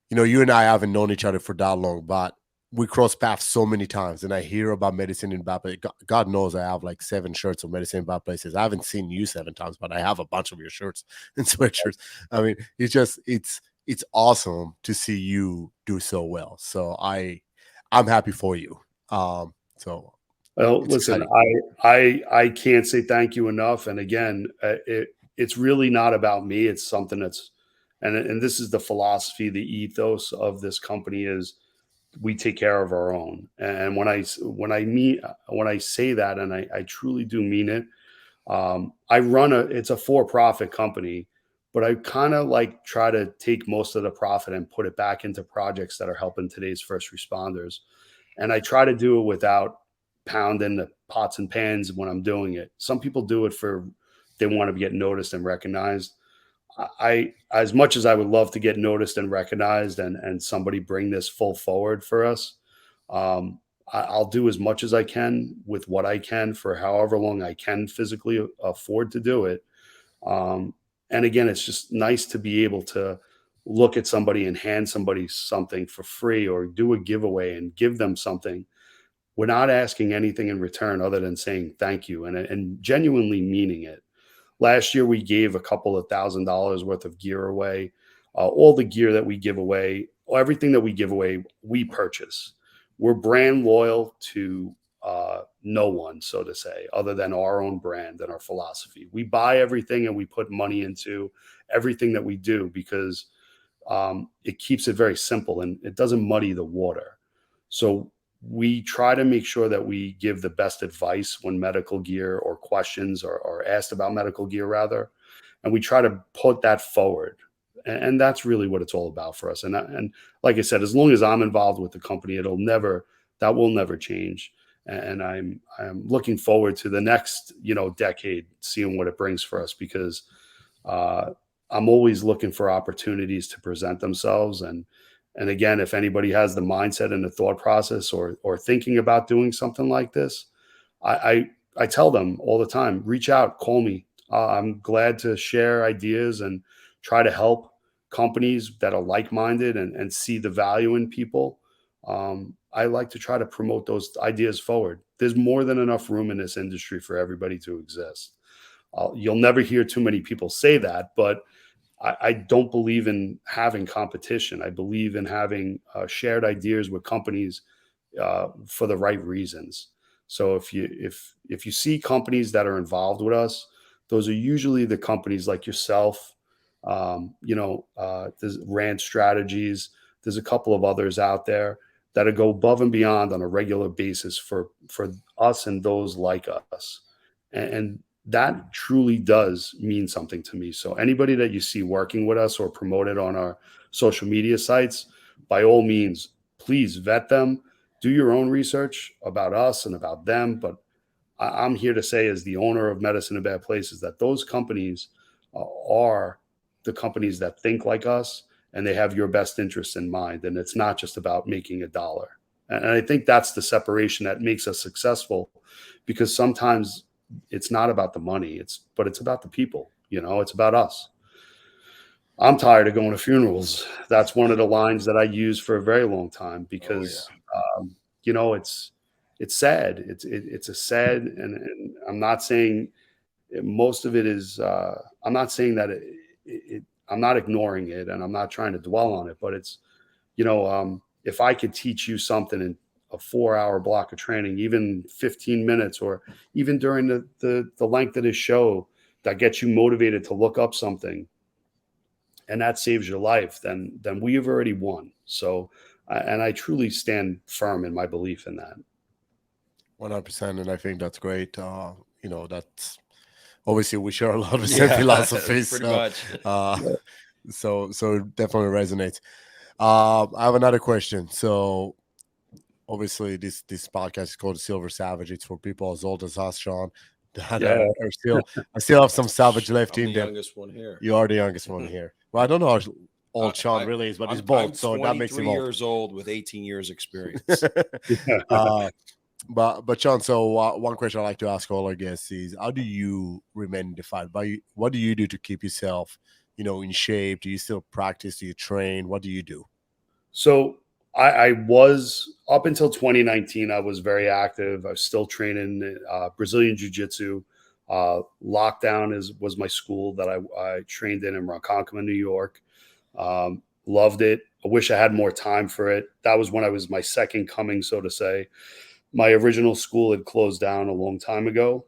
you and I haven't known each other for that long, but we cross paths so many times, and I hear about medicine in bad places. God knows I have like 7 shirts of medicine in bad places. I haven't seen you 7 times, but I have a bunch of your shirts and sweatshirts. I mean, it's awesome to see you do so well. So I'm happy for you. So Well, it's listen, exciting. I can't say thank you enough. And again, it's really not about me. It's something and this is the philosophy, the ethos of this company is we take care of our own. And when I say that, and I truly do mean it, it's a for-profit company, but I kind of like try to take most of the profit and put it back into projects that are helping today's first responders. And I try to do it without pounding the pots and pans when I'm doing it. Some people do it they want to get noticed and recognized. As much as I would love to get noticed and recognized and somebody bring this full forward for us, I'll do as much as I can with what I can for however long I can physically afford to do it. And again, it's just nice to be able to look at somebody and hand somebody something for free, or do a giveaway and give them something. We're not asking anything in return other than saying thank you and genuinely meaning it. Last year, we gave a couple of $1,000s worth of gear away. All the gear that we give away, everything that we give away, we purchase. We're brand loyal to no one, so to say, other than our own brand and our philosophy. We buy everything and we put money into everything that we do, because it keeps it very simple and it doesn't muddy the water. So we try to make sure that we give the best advice when medical gear or questions are asked about medical gear, rather. And we try to put that forward. And that's really what it's all about for us. And like I said, as long as I'm involved with the company, that will never change. And I'm looking forward to the next, decade, seeing what it brings for us, because I'm always looking for opportunities to present themselves. And again, if anybody has the mindset and the thought process or thinking about doing something like this, I tell them all the time, reach out, call me. I'm glad to share ideas and try to help companies that are like-minded and see the value in people. I like to try to promote those ideas forward. There's more than enough room in this industry for everybody to exist. You'll never hear too many people say that, but I don't believe in having competition. I believe in having shared ideas with companies for the right reasons. So if you see companies that are involved with us, those are usually the companies like yourself. There's Rand Strategies. There's a couple of others out there that go above and beyond on a regular basis for us and those like us, and that truly does mean something to me. So anybody that you see working with us or promoted on our social media sites, by all means, please vet them, do your own research about us and about them. But I'm here to say, as the owner of Medicine in Bad Places, that those companies are the companies that think like us and they have your best interests in mind. And it's not just about making a dollar. And I think that's the separation that makes us successful, because sometimes it's not about the money, but it's about the people. It's about us. I'm tired of going to funerals. That's one of the lines that I use for a very long time, because it's sad. It's a sad, and I'm not saying most of it is. I'm not saying that I'm not ignoring it, and I'm not trying to dwell on it. But it's if I could teach you something in a 4-hour block of training, even 15 minutes, or even during the length of this show, that gets you motivated to look up something, and that saves your life, then we have already won. So, and I truly stand firm in my belief in that. 100%, and I think that's great. That's obviously we share a lot of the same philosophies. Pretty So, much. so it definitely resonates. I have another question. So obviously this podcast is called Silver Savage. It's for people as old as us, Shawn, that are still. I still have some savage left I'm in the them. youngest one here. You are the youngest one here. Well, I don't know how old Shawn really is, but he's bald, I'm so that makes him 23 old. years old with 18 years experience. But Shawn, so one question I like to ask all our guests is, how do you remain in the fight? What do you do to keep yourself, in shape? Do you still practice? Do you train? What do you do? So I was, up until 2019, I was very active. I was still training Brazilian Jiu-Jitsu. Lockdown was my school that I trained in Ronkonkoma, New York. Loved it. I wish I had more time for it. That was when I was my second coming, so to say. My original school had closed down a long time ago,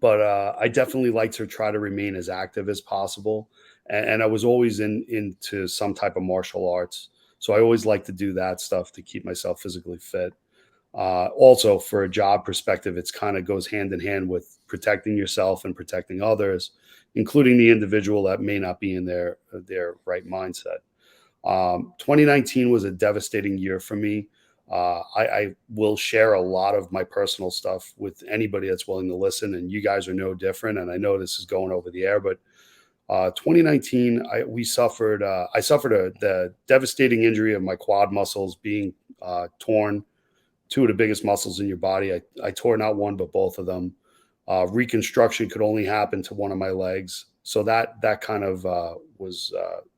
but I definitely like to try to remain as active as possible. And I was always into some type of martial arts. So I always like to do that stuff to keep myself physically fit. Also, for a job perspective, it's kind of goes hand in hand with protecting yourself and protecting others, including the individual that may not be in their right mindset. 2019 was a devastating year for me. I will share a lot of my personal stuff with anybody that's willing to listen, and you guys are no different. And I know this is going over the air, but 2019, I suffered the devastating injury of my quad muscles being torn. Two of the biggest muscles in your body. I tore not one, but both of them. Reconstruction could only happen to one of my legs. So that kind of was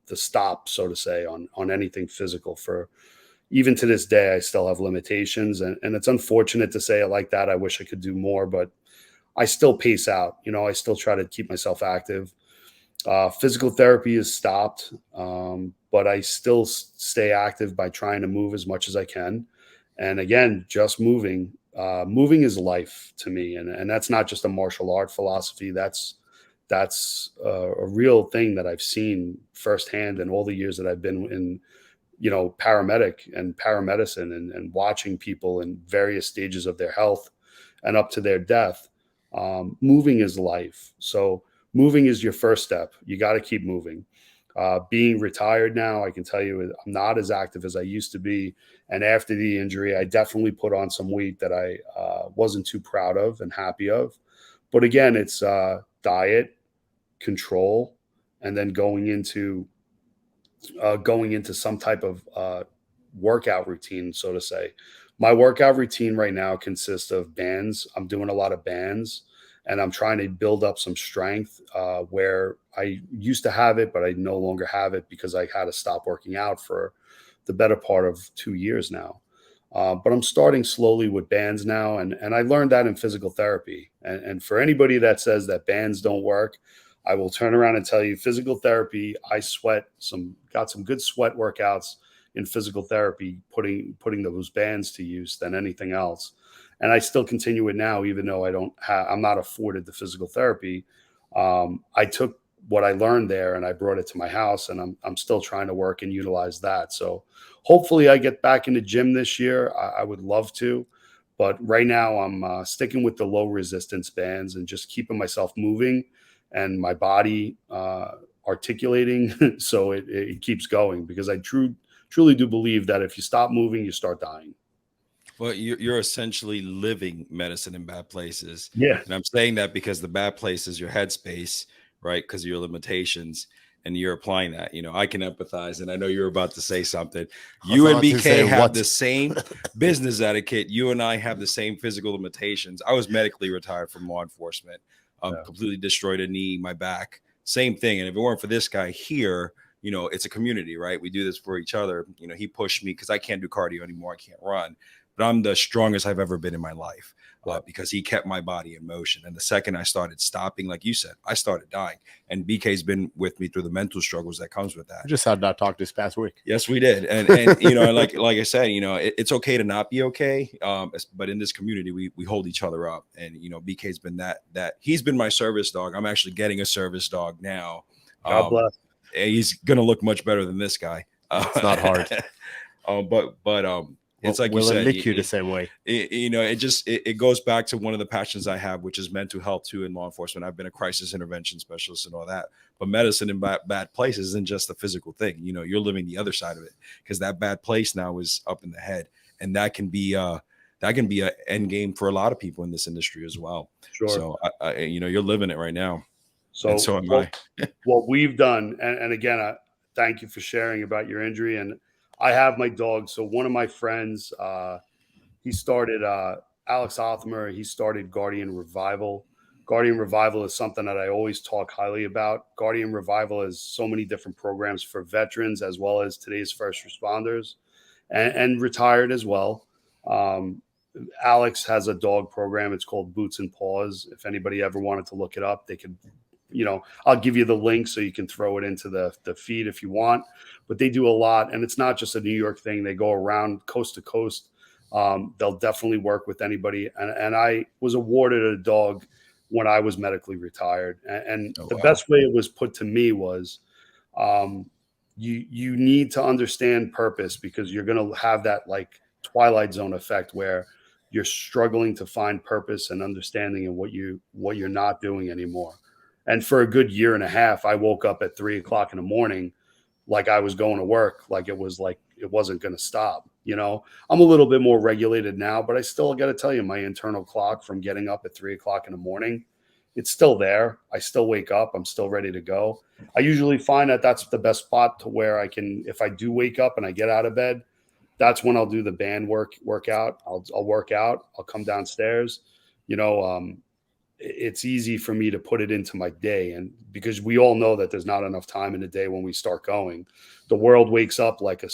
the stop, so to say, on anything physical. For even to this day, I still have limitations, and it's unfortunate to say it like that. I wish I could do more, but I still pace out. I still try to keep myself active. Physical therapy is stopped, but I still stay active by trying to move as much as I can. And again, just moving. Moving is life to me, and that's not just a martial art philosophy. That's a real thing that I've seen firsthand in all the years that I've been in, paramedic and paramedicine, and watching people in various stages of their health and up to their death. Moving is life. So moving is your first step. You got to keep moving. Being retired now, I can tell you I'm not as active as I used to be. And after the injury, I definitely put on some weight that I wasn't too proud of and happy of. But again, it's diet, control, and then going into some type of workout routine, so to say. My workout routine right now consists of bands. I'm doing a lot of bands, and I'm trying to build up some strength where I used to have it, but I no longer have it because I had to stop working out for the better part of 2 years now. But I'm starting slowly with bands now, and I learned that in physical therapy. And for anybody that says that bands don't work, I will turn around and tell you, physical therapy, I got some good sweat workouts in physical therapy, putting those bands to use than anything else. and I still continue it now, even though I'm not afforded the physical therapy. I took what I learned there and I brought it to my house, and I'm still trying to work and utilize that. So hopefully I get back in the gym this year. I would love to, but right now I'm sticking with the low resistance bands and just keeping myself moving and my body articulating so it keeps going, because I truly do believe that if you stop moving, you start dying. Well, you're essentially living medicine in bad places. Yeah. And I'm saying that because the bad place is your headspace, right? Because of your limitations, and you're applying that. I can empathize. And I know you're about to say something. You and BK have the same business etiquette. You and I have the same physical limitations. I was medically retired from law enforcement, completely destroyed a knee, my back, same thing. And if it weren't for this guy here, it's a community, right? We do this for each other. He pushed me because I can't do cardio anymore. I can't run. But I'm the strongest I've ever been in my life because he kept my body in motion. And the second I started stopping, like you said, I started dying. And BK's been with me through the mental struggles that comes with that. We just had that talk this past week. Yes, we did. And like I said, it's okay to not be okay. But in this community, we hold each other up. And, BK's been that he's been my service dog. I'm actually getting a service dog now. God bless. He's going to look much better than this guy. It's not hard. It's like you said, lick you the same way. It goes back to one of the passions I have, which is mental health too in law enforcement. I've been a crisis intervention specialist and all that, but medicine in bad places isn't just a physical thing. You're living the other side of it, because that bad place now is up in the head, and that can be an end game for a lot of people in this industry as well. Sure. So you're living it right now. So am I. What we've done, and again, I thank you for sharing about your injury. And I have my dog. So one of my friends, he started Alex Othmer. He started Guardian Revival. Guardian Revival is something that I always talk highly about. Guardian Revival has so many different programs for veterans as well as today's first responders and retired as well. Alex has a dog program. It's called Boots and Paws. If anybody ever wanted to look it up, they could, I'll give you the link so you can throw it into the feed if you want. But they do a lot, and it's not just a New York thing. They go around coast to coast. They'll definitely work with anybody. And I was awarded a dog when I was medically retired. And the best way it was put to me was you need to understand purpose, because you're going to have that like Twilight Zone effect where you're struggling to find purpose and understanding in what you're not doing anymore. And for a good year and a half, I woke up at 3 o'clock in the morning like I was going to work, like it wasn't going to stop. I'm a little bit more regulated now, but I still got to tell you, my internal clock from getting up at 3 o'clock in the morning, it's still there. I still wake up. I'm still ready to go. I usually find that that's the best spot to where I can, if I do wake up and I get out of bed, that's when I'll do the band workout. I'll work out. I'll come downstairs. It's easy for me to put it into my day. And because we all know that there's not enough time in the day when we start going, the world wakes up like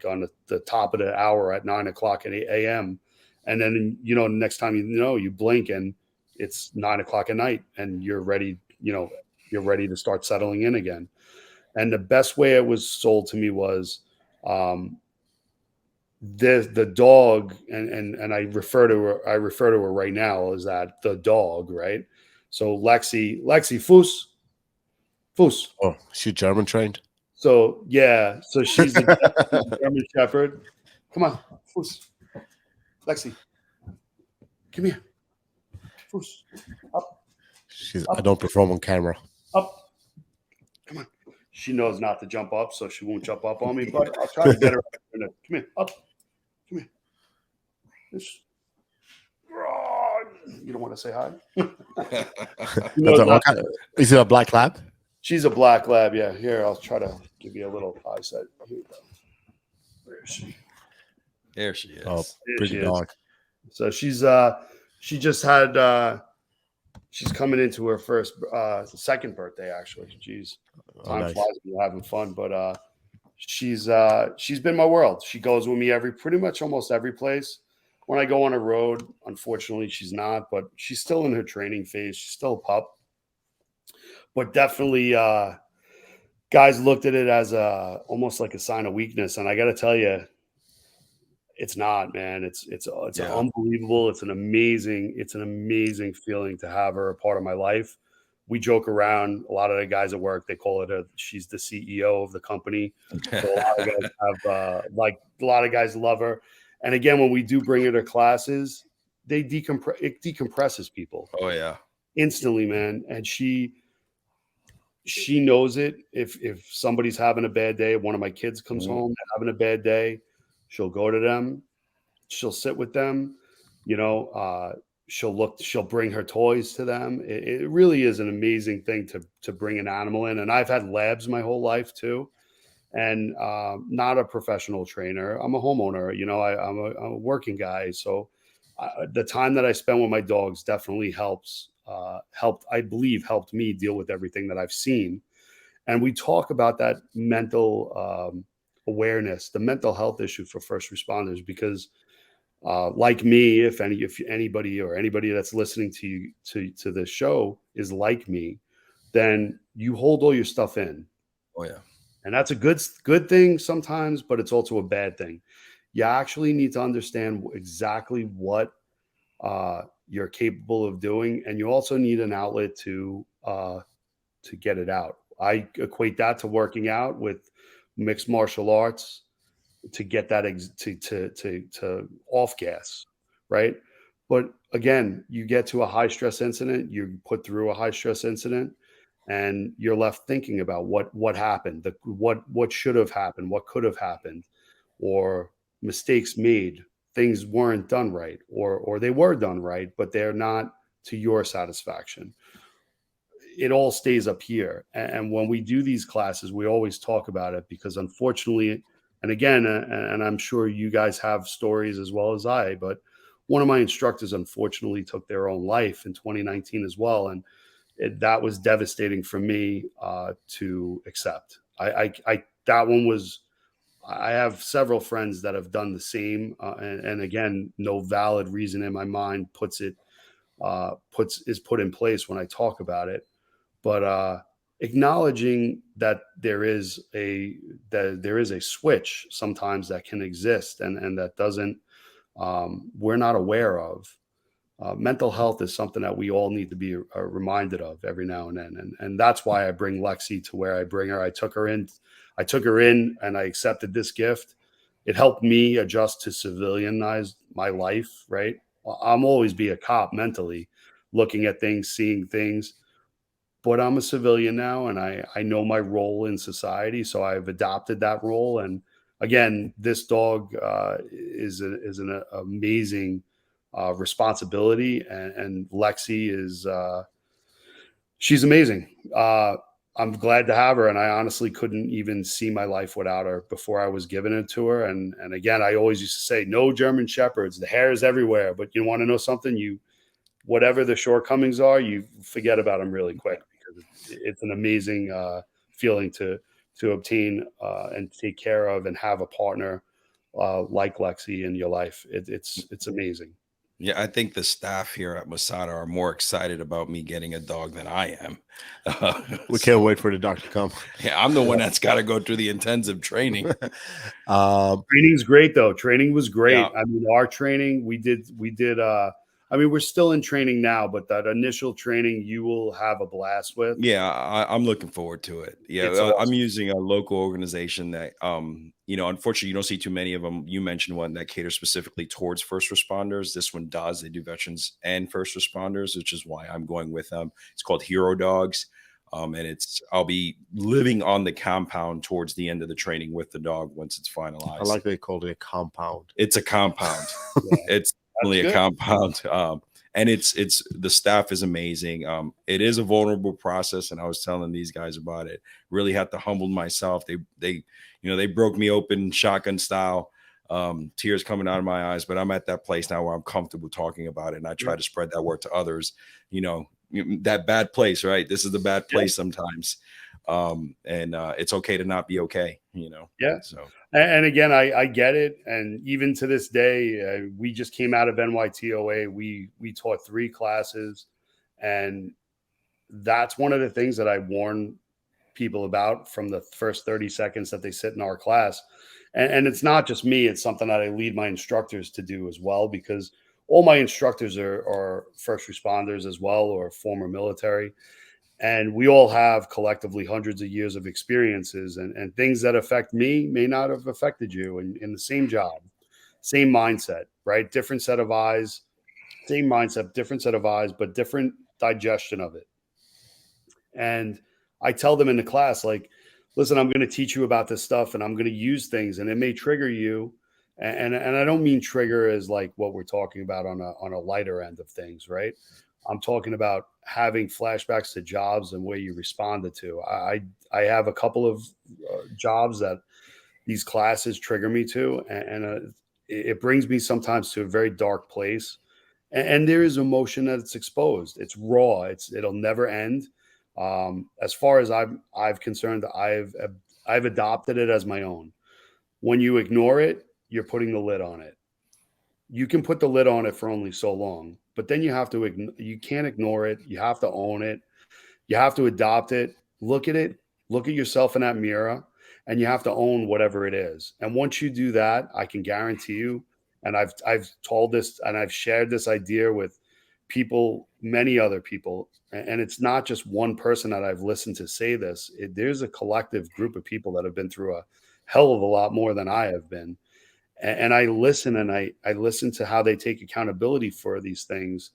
on the top of the hour at 9 o'clock at 8 a.m. And then, next time you blink and it's 9 o'clock at night and you're ready to start settling in again. And the best way it was sold to me was, the dog, and I refer to her right now as that, the dog, right? So Lexi, Foos. Oh, she German trained. So yeah, so she's a German Shepherd. Come on, Foos, Lexi, come here, Foos, up. I don't perform on camera. Up, come on. She knows not to jump up, so she won't jump up on me. But I'll try to get her. Come here, up. Come here. You don't want to say hi? Is it a black lab? She's a black lab, yeah. Here, I'll try to give you a little eyesight. Here we go. Where is she? There she is. Oh, pretty dog. So she's coming into her second birthday, actually. Jeez. Time flies when you're having fun. But she's been my world. She goes with me pretty much almost every place. When I go on a road, unfortunately, she's not, but she's still in her training phase. She's still a pup. But definitely, guys looked at it as almost like a sign of weakness. And I got to tell you, It's not, man. It's Yeah. unbelievable. It's an amazing feeling to have her a part of my life. We joke around. A lot of the guys at work, they call it she's the CEO of the company. So a lot of guys have like a lot of guys love her. And again, when we do bring her to classes, it decompresses people Oh yeah. instantly, man. And she knows it. If somebody's having a bad day, one of my kids comes home having a bad day, she'll go to them, she'll sit with them, you know, she'll bring her toys to them. It really is an amazing thing to bring an animal in. And I've had labs my whole life too, and not a professional trainer. I'm a homeowner, you know, I'm a working guy. So the time that I spend with my dogs definitely I believe helped me deal with everything that I've seen. And we talk about that mental awareness, the mental health issue for first responders, because like me, if anybody that's listening to you to this show is like me, then you hold all your stuff in. Oh yeah. And that's a good thing sometimes, but it's also a bad thing. You actually need to understand exactly what you're capable of doing, and you also need an outlet to get it out. I equate that to working out with mixed martial arts to get that to off gas, right? But again, you get to a high stress incident, you put through a high stress incident, and you're left thinking about what happened, what should have happened, what could have happened, or mistakes made, things weren't done right, or they were done right, but they're not to your satisfaction. It all stays up here. And when we do these classes, we always talk about it because unfortunately, and again, and I'm sure you guys have stories as well as I, but one of my instructors unfortunately took their own life in 2019 as well. And that was devastating for me to accept. That one was, I have several friends that have done the same. And again, no valid reason in my mind is put in place when I talk about it. But acknowledging that there is a switch sometimes that can exist and that doesn't we're not aware of. Mental health is something that we all need to be reminded of every now and then, and that's why I bring Lexi to where I bring her. I took her in, and I accepted this gift. It helped me adjust to civilianize my life. Right, I'm always be a cop mentally, looking at things, seeing things, but I'm a civilian now, and I know my role in society, so I've adopted that role. And again, this dog is an amazing responsibility, and Lexi is she's amazing. I'm glad to have her, and I honestly couldn't even see my life without her before I was giving it to her. And again, I always used to say, no German Shepherds, the hair is everywhere. But you want to know something? Whatever the shortcomings are, you forget about them really quick, because it's an amazing feeling to obtain and take care of and have a partner like Lexi in your life. It's amazing. Yeah, I think the staff here at Masada are more excited about me getting a dog than I am. We can't wait for the dog to come. Yeah, I'm the one that's got to go through the intensive training. Training's great though. Training was great. Yeah. I mean, our training, we did I mean, we're still in training now, but that initial training you will have a blast with. Yeah, I'm looking forward to it. Yeah, It's I'm using a local organization that, unfortunately, you don't see too many of them. You mentioned one that caters specifically towards first responders. This one does. They do veterans and first responders, which is why I'm going with them. It's called Hero Dogs. And I'll be living on the compound towards the end of the training with the dog once it's finalized. I like they called it a compound. It's a compound. Yeah. It's really a compound. And it's the staff is amazing. It is a vulnerable process, and I was telling these guys about it. Really had to humble myself. They broke me open shotgun style, tears coming out of my eyes. But I'm at that place now where I'm comfortable talking about it, and I try to spread that word to others. That bad place, right? This is the bad place sometimes, and it's okay to not be okay. Yeah. So. And again, I get it. And even to this day, we just came out of NYTOA. We taught 3 classes. And that's one of the things that I warn people about from the first 30 seconds that they sit in our class. And it's not just me, it's something that I lead my instructors to do as well, because all my instructors are first responders as well, or former military. And we all have collectively hundreds of years of experiences, and things that affect me may not have affected you in the same job, same mindset, right? Different set of eyes, same mindset, different set of eyes, but different digestion of it. And I tell them in the class, like, listen, I'm going to teach you about this stuff, and I'm going to use things, and it may trigger you. And I don't mean trigger as like what we're talking about on a lighter end of things, right? I'm talking about having flashbacks to jobs and where you responded to. I have a couple of jobs that these classes trigger me to, and it brings me sometimes to a very dark place. And there is emotion that's exposed. It's raw. It'll never end. As far as I've concerned, I've adopted it as my own. When you ignore it, you're putting the lid on it. You can put the lid on it for only so long, but then you can't ignore it. You have to own it. You have to adopt it. Look at it. Look at yourself in that mirror, and you have to own whatever it is. And once you do that, I can guarantee you, and I've told this and I've shared this idea with people, many other people, and it's not just one person that I've listened to say this. There's a collective group of people that have been through a hell of a lot more than I have been. And I listen, and I listen to how they take accountability for these things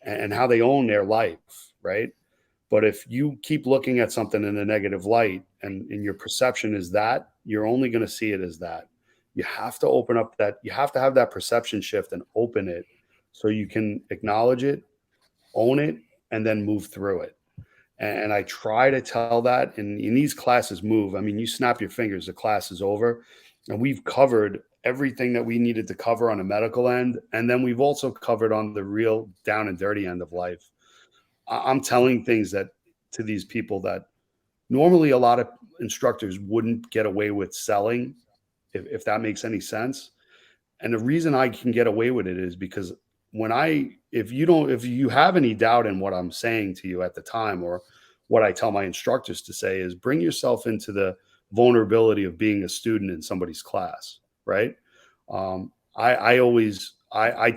and how they own their life, right? But if you keep looking at something in a negative light, and your perception is that, you're only going to see it as that. You have to open up that, you have to have that perception shift and open it so you can acknowledge it, own it, and then move through it. And I try to tell that in these classes. I mean, you snap your fingers, the class is over, and we've covered everything that we needed to cover on a medical end. And then we've also covered on the real down and dirty end of life. I'm telling things that to these people that normally a lot of instructors wouldn't get away with selling, if that makes any sense. And the reason I can get away with it is because if you have any doubt in what I'm saying to you at the time, or what I tell my instructors to say, is bring yourself into the vulnerability of being a student in somebody's class, right? I always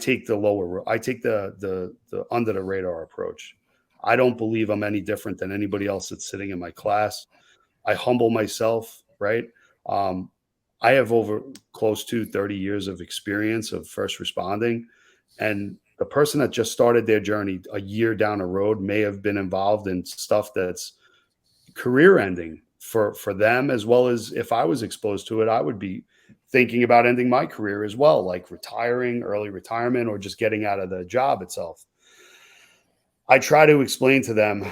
take the under the radar approach. I don't believe I'm any different than anybody else that's sitting in my class. I humble myself, right? I have over close to 30 years of experience of first responding. And the person that just started their journey a year down the road may have been involved in stuff that's career ending for them, as well as if I was exposed to it, I would be thinking about ending my career as well, like retiring, early retirement, or just getting out of the job itself. I try to explain to them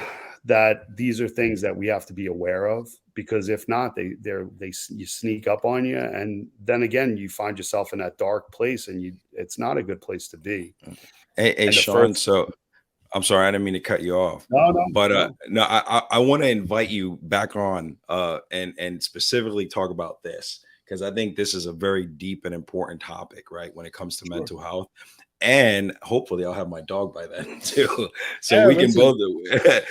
that these are things that we have to be aware of, because if not, you sneak up on you, and then again you find yourself in that dark place, and it's not a good place to be. Hey, Shawn. So I'm sorry, I didn't mean to cut you off. No, But no, I want to invite you back on and specifically talk about this, because I think this is a very deep and important topic, right? When it comes to mental health. And hopefully I'll have my dog by then too. So we can both do it.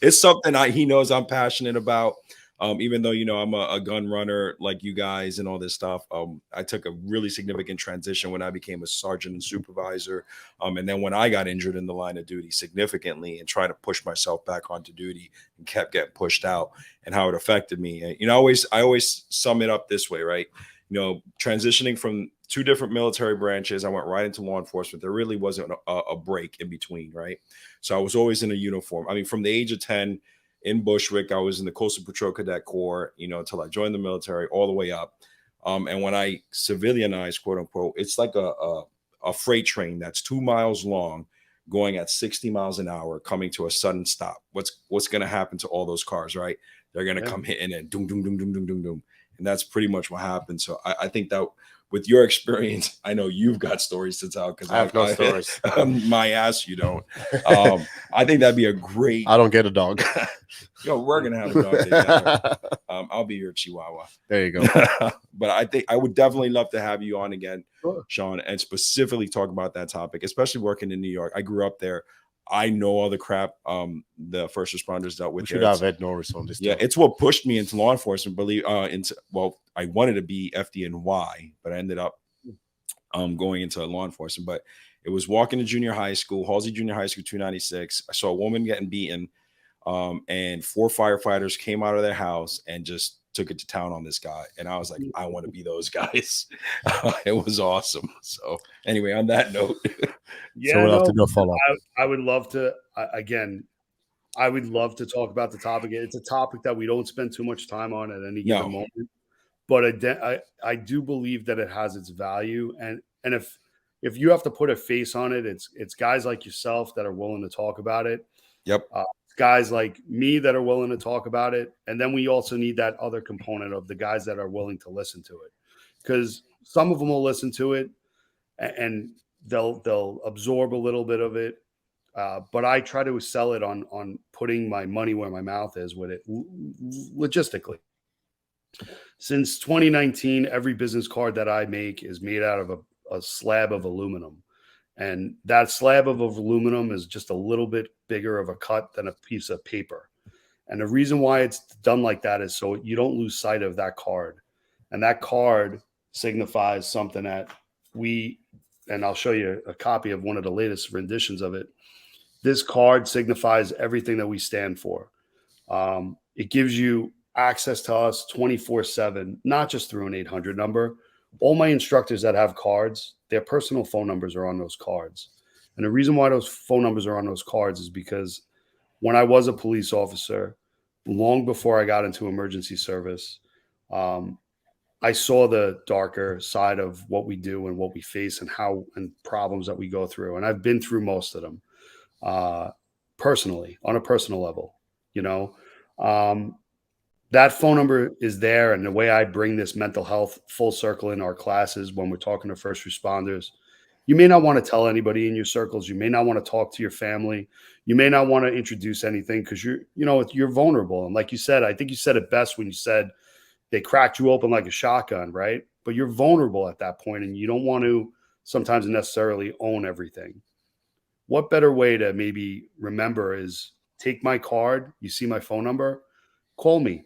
It's something he knows I'm passionate about. Even though, I'm a gun runner like you guys and all this stuff. I took a really significant transition when I became a sergeant and supervisor. And then when I got injured in the line of duty significantly and tried to push myself back onto duty and kept getting pushed out, and how it affected me. And, I always sum it up this way, right? Transitioning from two different military branches, I went right into law enforcement. There really wasn't a break in between, right? So I was always in a uniform. I mean, from the age of 10 in Bushwick, I was in the Coastal Patrol Cadet Corps, until I joined the military, all the way up. And when I civilianized, quote unquote, it's like a freight train that's 2 miles long, going at 60 miles an hour, coming to a sudden stop. What's going to happen to all those cars, right? They're going to come hitting and doom, doom, doom, doom, doom, doom, doom. And that's pretty much what happened. So I think that with your experience, I know you've got stories to tell, because I have no stories. My ass, you don't. I think that'd be a great. I don't get a dog. We're gonna have a dog together. I'll be your Chihuahua. There you go. But I think I would definitely love to have you on again, Sure. Shawn, and specifically talk about that topic, especially working in New York. I grew up there. I know all the crap the first responders dealt with. We should have Ed Norris on this. Yeah, it's what pushed me into law enforcement. I wanted to be FDNY, but I ended up going into law enforcement. But it was walking to junior high school, Halsey Junior High School, 296. I saw a woman getting beaten, and 4 firefighters came out of their house and just took it to town on this guy. And I was like, I want to be those guys. It was awesome. So anyway, on that note, yeah, so we'll have to do a follow-up. I would love to, again, I would love to talk about the topic. It's a topic that we don't spend too much time on at any given moment, but I do believe that it has its value. And if you have to put a face on it, it's guys like yourself that are willing to talk about it. Yep. Guys like me that are willing to talk about it. And then we also need that other component of the guys that are willing to listen to it, because some of them will listen to it and they'll absorb a little bit of it. But I try to sell it on putting my money where my mouth is with it logistically. Since 2019, every business card that I make is made out of a slab of aluminum. And that slab of aluminum is just a little bit bigger of a cut than a piece of paper. And the reason why it's done like that is so you don't lose sight of that card. And that card signifies something that and I'll show you a copy of one of the latest renditions of it. This card signifies everything that we stand for. It gives you access to us 24/7, not just through an 800 number. All my instructors that have cards, their personal phone numbers are on those cards. And the reason why those phone numbers are on those cards is because when I was a police officer, long before I got into emergency service, I saw the darker side of what we do and what we face and problems that we go through. And I've been through most of them personally, on a personal level, that phone number is there. And the way I bring this mental health full circle in our classes when we're talking to first responders, you may not want to tell anybody in your circles. You may not want to talk to your family. You may not want to introduce anything because you're vulnerable. And like you said, I think you said it best when you said they cracked you open like a shotgun, right? But you're vulnerable at that point and you don't want to sometimes necessarily own everything. What better way to maybe remember is take my card. You see my phone number, call me.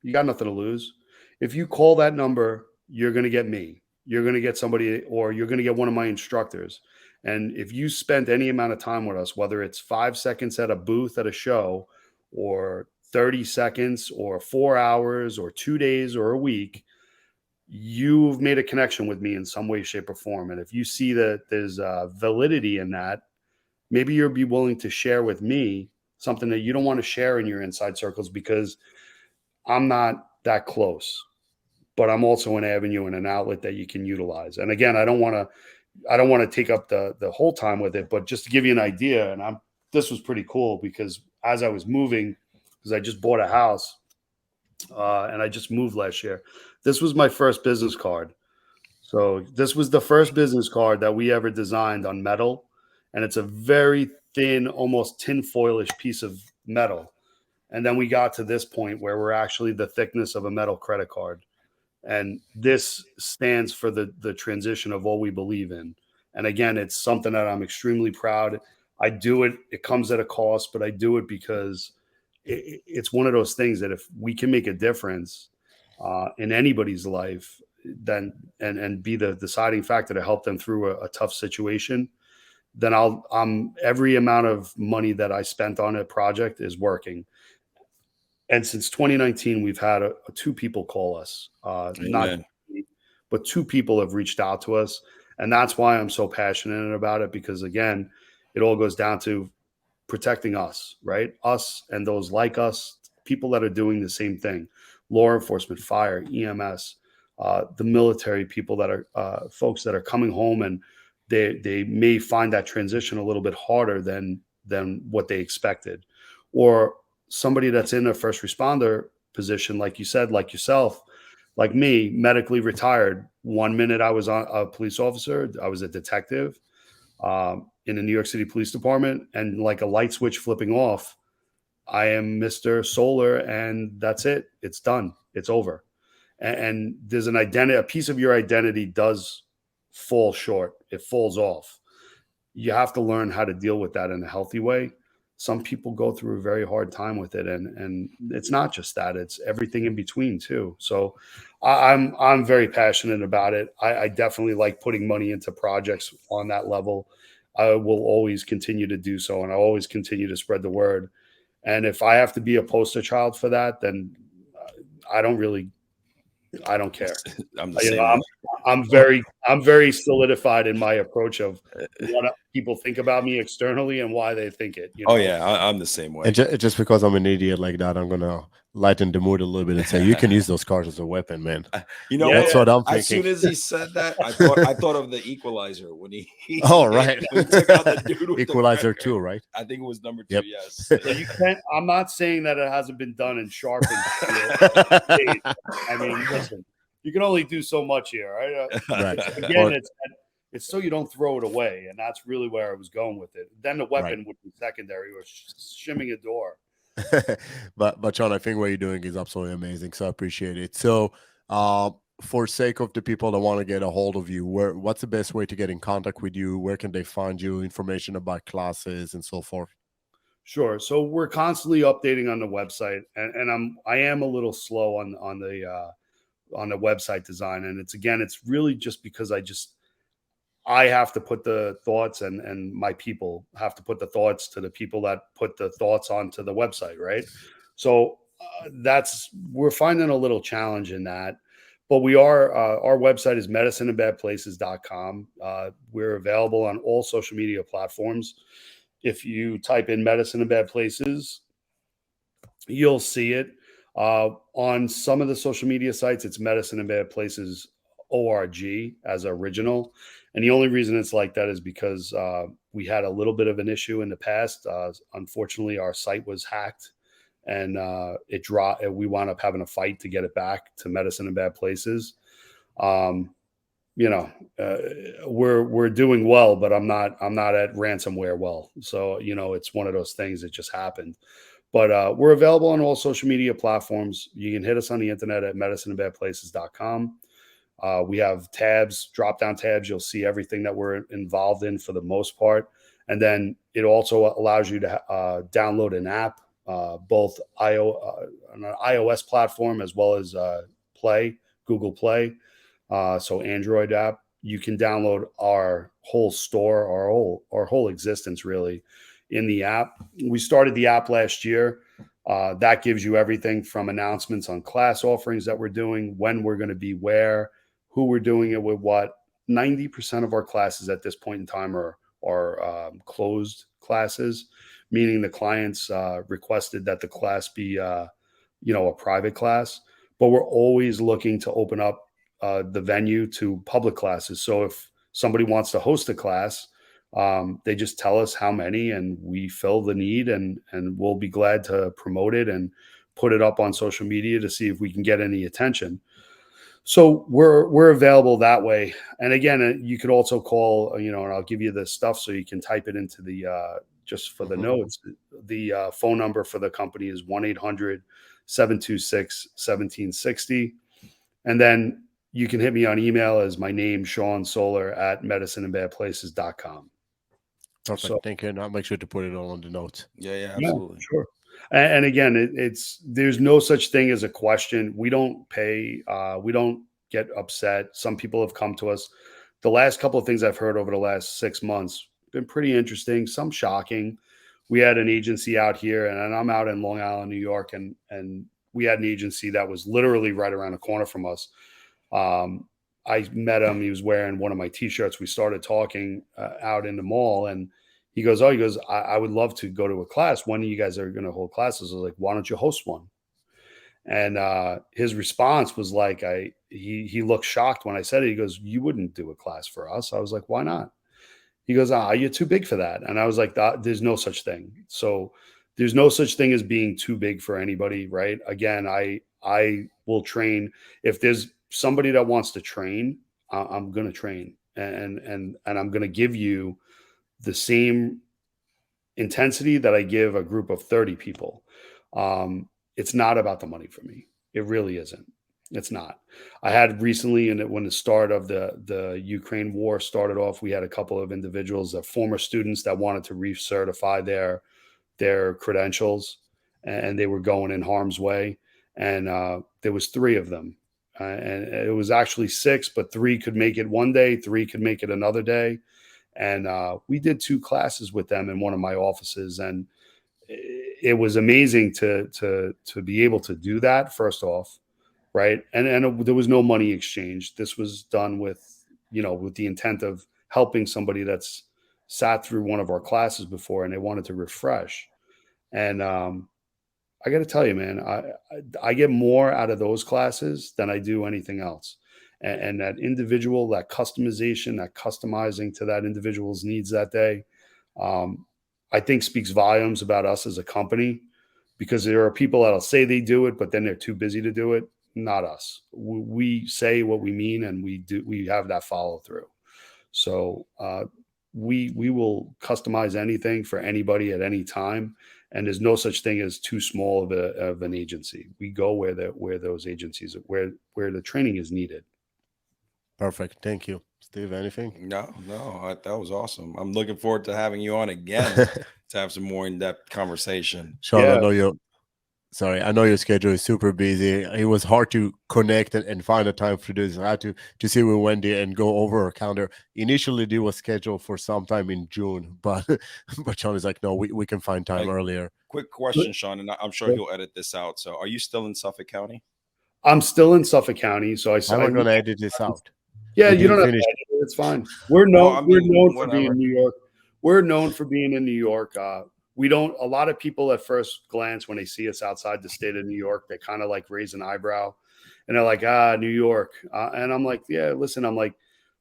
You got nothing to lose. If you call that number, you're going to get me. You're going to get somebody, or you're going to get one of my instructors. And if you spent any amount of time with us, whether it's 5 seconds at a booth at a show, or 30 seconds, or 4 hours, or 2 days, or a week, you've made a connection with me in some way, shape, or form. And if you see that there's validity in that, maybe you'll be willing to share with me something that you don't want to share in your inside circles because I'm not that close, but I'm also an avenue and an outlet that you can utilize. And again, I don't want to take up the whole time with it, but just to give you an idea, and this was pretty cool because as I was moving, because I just bought a house and I just moved last year, this was my first business card. So this was the first business card that we ever designed on metal. And it's a very thin, almost tinfoilish piece of metal. And then we got to this point where we're actually the thickness of a metal credit card. And this stands for the transition of what we believe in. And again, it's something that I'm extremely proud. I do it. It comes at a cost, but I do it because it's one of those things that if we can make a difference in anybody's life, then and be the deciding factor to help them through a tough situation, then I'm every amount of money that I spent on a project is working. And since 2019, we've had 2 people call us, not, but 2 people have reached out to us. And that's why I'm so passionate about it, because again, it all goes down to protecting us, right? Us and those like us, people that are doing the same thing, law enforcement, fire, EMS, the military people that are folks that are coming home and they may find that transition a little bit harder than what they expected, or somebody that's in a first responder position, like you said, like yourself, like me, medically retired. 1 minute I was a police officer, I was a detective in the New York City Police Department, and like a light switch flipping off, I am Mr. Soler, and that's it. It's done. It's over. And there's an identity, a piece of your identity does fall short. It falls off. you have to learn how to deal with that in a healthy way. Some people go through a very hard time with it, and it's not just that; it's everything in between too. So, I'm very passionate about it. I definitely like putting money into projects on that level. I will always continue to do so, and I always continue to spread the word. And if I have to be a poster child for that, then I don't really, I don't care. I'm the You know, same way. I'm very solidified in my approach of what people think about me externally and why they think it. You Oh know, yeah, I'm the same way. And just because I'm an idiot like that, I'm gonna lighten the mood a little bit and say you can use those cars as a weapon, man. You know Yeah, That's what? what I'm As thinking. soon as he said that, I thought of the Equalizer when he Oh, right. when he took out the dude with Equalizer the 2, right? I think it was number 2. Yep. Yes. yeah, you can't. I'm not saying that it hasn't been done and sharpened. I mean, listen, you can only do so much here, right? Right. Again, it's so you don't throw it away, and that's really where I was going with it. Then the weapon would be secondary, or shimming a door. but Sean, I think what you're doing is absolutely amazing. So I appreciate it. So for sake of the people that want to get a hold of you, what's the best way to get in contact with you? Where can they find you? Information about classes and so forth. Sure. So we're constantly updating on the website, and I am a little slow on the website design, and it's really just because I have to put the thoughts, and my people have to put the thoughts to the people that put the thoughts onto the website, right? So that's we're finding a little challenge in that, but we are our website is medicineandbadplaces.com. We're available on all social media platforms. If you type in medicine in bad places, you'll see it. On some of the social media sites, it's Medicine in Bad Places ORG as original. And the only reason it's like that is because we had a little bit of an issue in the past. Unfortunately, our site was hacked, and it dropped. We wound up having a fight to get it back to Medicine in Bad Places. Um, you know, we're doing well, but I'm not at ransomware well. So it's one of those things that just happened. But we're available on all social media platforms. You can hit us on the internet at medicineandbadplaces.com. We have tabs, drop down tabs. You'll see everything that we're involved in for the most part. And then it also allows you to download an app, both on an iOS platform as well as Google Play. So Android app. You can download our whole store, our whole existence really in the app. We started the app last year. That gives you everything from announcements on class offerings that we're doing, when we're going to be where, who we're doing it with what. 90% of our classes at this point in time are closed classes, meaning the clients requested that the class be a private class. But we're always looking to open up the venue to public classes. So if somebody wants to host a class, they just tell us how many, and we fill the need, and we'll be glad to promote it and put it up on social media to see if we can get any attention. So we're available that way. And again, you could also call, and I'll give you the stuff so you can type it into the just for the notes. The phone number for the company is 1-800-726-1760. And then you can hit me on email as my name, Shawn Soler at medicineandbadplaces.com. Perfect. So, Thank you. And I'll make sure to put it all on the notes. Yeah, yeah, absolutely. sure. And again, there's no such thing as a question. We don't pay. We don't get upset. Some people have come to us. The last couple of things I've heard over the last 6 months been pretty interesting. Some shocking. We had an agency out here, and I'm out in Long Island, New York, and we had an agency that was literally right around the corner from us. I met him. He was wearing one of my T-shirts. We started talking out in the mall, and he goes, I would love to go to a class. When you guys are going to hold classes? I was like, why don't you host one? And his response was like, he looked shocked when I said it. He goes, you wouldn't do a class for us. I was like, why not? He goes, you're too big for that. And I was like, there's no such thing. So there's no such thing as being too big for anybody, right? Again, I will train. If there's somebody that wants to train, I'm going to train, and I'm going to give you the same intensity that I give a group of 30 people. It's not about the money for me. It really isn't. It's not. I had recently, and when the start of the Ukraine war started off, we had a couple of individuals, former students, that wanted to recertify their credentials, and they were going in harm's way. And there was three of them, and it was actually six, but three could make it one day, three could make it another day. And we did two classes with them in one of my offices, and it was amazing to be able to do that. First off, right, and there was no money exchange. This was done with, with the intent of helping somebody that's sat through one of our classes before and they wanted to refresh. And I got to tell you, man, I get more out of those classes than I do anything else. And that individual, that customization, that customizing to that individual's needs that day, um, I think speaks volumes about us as a company, because there are people that'll say they do it, but then they're too busy to do it. Not us. We say what we mean, and we do. We have that follow through. So we will customize anything for anybody at any time, and there's no such thing as too small of an agency. We go where those agencies, where the training is needed. Perfect. Thank you, Steve. Anything? No, no, that was awesome. I'm looking forward to having you on again to have some more in-depth conversation. Sean, Yeah, I know your schedule is super busy. It was hard to connect and find a time for this. I had to see with Wendy and go over her calendar. Initially, it was scheduled for sometime in June, but but Sean is like, no, we can find time Hey, earlier. quick question, Sean, and I'm sure he'll edit this out. So, are you still in Suffolk County? I'm still in Suffolk County, so How am I going to edit this out? yeah, We you didn't don't have to finish. edit it. It's fine. Well, I We're mean, known for being whatever. New York. We're known for being in New York. We don't. A lot of people at first glance, when they see us outside the state of New York, they kind of like raise an eyebrow, and they're like, New York. And I'm like, yeah, listen. I'm like,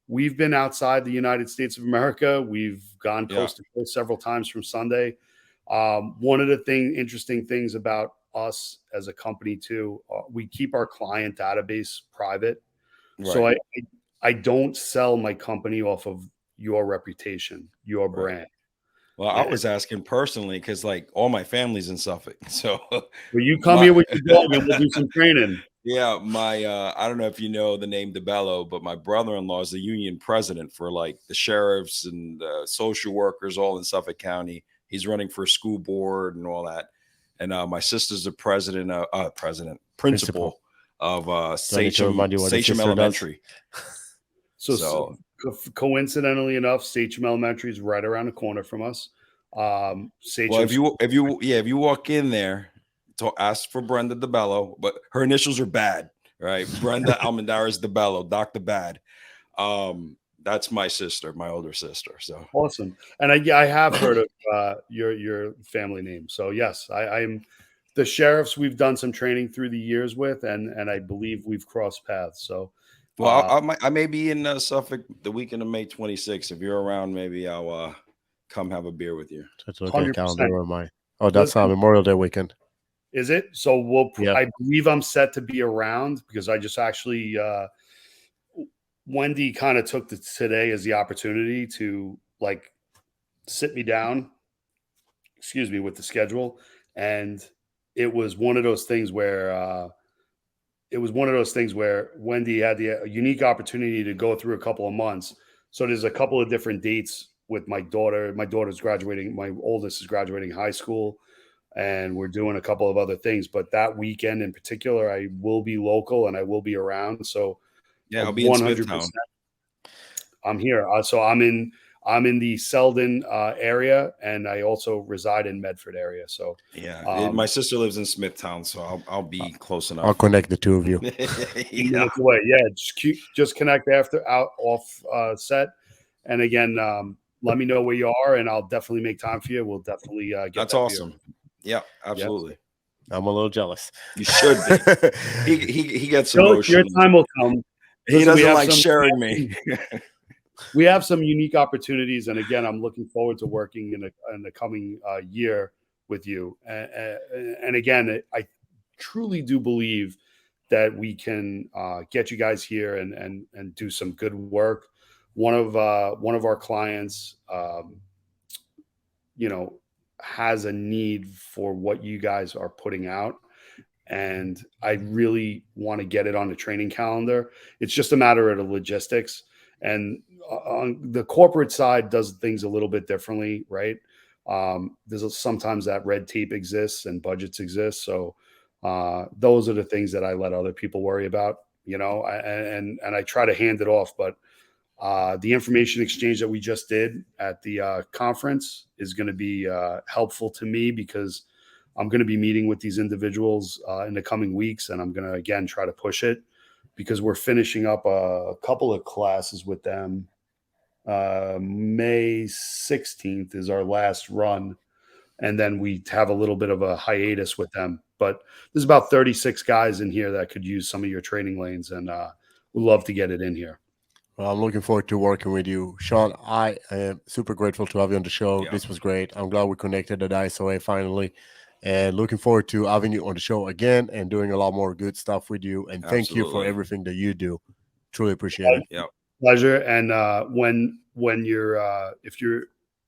we've been outside the United States of America. We've gone Yeah, coast to coast several times from Sunday. One of the interesting things about us as a company too, we keep our client database private. So right, I don't sell my company off of your reputation, your right. brand. Well, I And was asking personally because, like, all my family's in Suffolk, so when you come my here with your dog and we'll do some training. yeah, my I don't know if you know the name DeBello, but my brother-in-law is the union president for like the sheriffs and social workers all in Suffolk County. He's running for a school board and all that. And my sister's the Principal. principal of Do I need to remind you what his Sachem sister does? Elementary. So So, coincidentally enough, Sachem Elementary is right around the corner from us. well, Sachem, if you walk in there, to ask for Brenda DeBello, but her initials are bad, right? Brenda Almendarez DeBello, Dr. Bad. That's my sister, my older sister. So awesome. And I have heard of your family name. So yes, I'm the sheriffs we've done some training through the years with, and I believe we've crossed paths. So well, I may be in Suffolk the weekend of May 26th. If you're around, maybe I'll come have a beer with you. Let's look at 100%. calendar. Where am I? Oh, that's Listen, Memorial Day weekend. is it? So Yeah. I believe I'm set to be around, because I just actually Wendy kind of took today as the opportunity to like sit me down, excuse me, with the schedule, and it was one of those things where Wendy had the unique opportunity to go through a couple of months. So there's a couple of different dates with my daughter. My daughter's graduating. My oldest is graduating high school, and we're doing a couple of other things. But that weekend in particular, I will be local and I will be around. So Yeah, I'll be in 100%, Smithtown. I'm here. So I'm in the Selden area, and I also reside in Medford area. So Yeah, my um, sister lives in Smithtown, so I'll be close I'll enough. connect the two of you. few Yeah, minutes away. Yeah, just connect after out off set, and again, let me know where you are, and I'll definitely make time for you. We'll definitely get that's that beer. awesome. Yeah, Yep. absolutely. I'm a little jealous. You should be. He gets Your emotional. time will come. He Listen, doesn't like sharing me. we have some unique opportunities, and again, I'm looking forward to working in the coming year with you. And again, I truly do believe that we can get you guys here and do some good work. One of our clients, you know, has a need for what you guys are putting out, and I really want to get it on the training calendar. It's just a matter of the logistics. And on the corporate side does things a little bit differently, right? There's sometimes that red tape exists and budgets exist. So those are the things that I let other people worry about, and I try to hand it off. But the information exchange that we just did at the conference is going to be helpful to me, because I'm going to be meeting with these individuals in the coming weeks, and I'm going to, again, try to push it, because we're finishing up a couple of classes with them. May 16th is our last run, and then we have a little bit of a hiatus with them. But there's about 36 guys in here that could use some of your training lanes, and we'd love to get it in here. Well, I'm looking forward to working with you, Shawn. I am super grateful to have you on the show. Yeah. This was great. I'm glad we connected at ISOA finally, and looking forward to having you on the show again and doing a lot more good stuff with you. And thank you for Absolutely. everything that you do. Truly appreciate it. Yeah. Pleasure. And when you're if your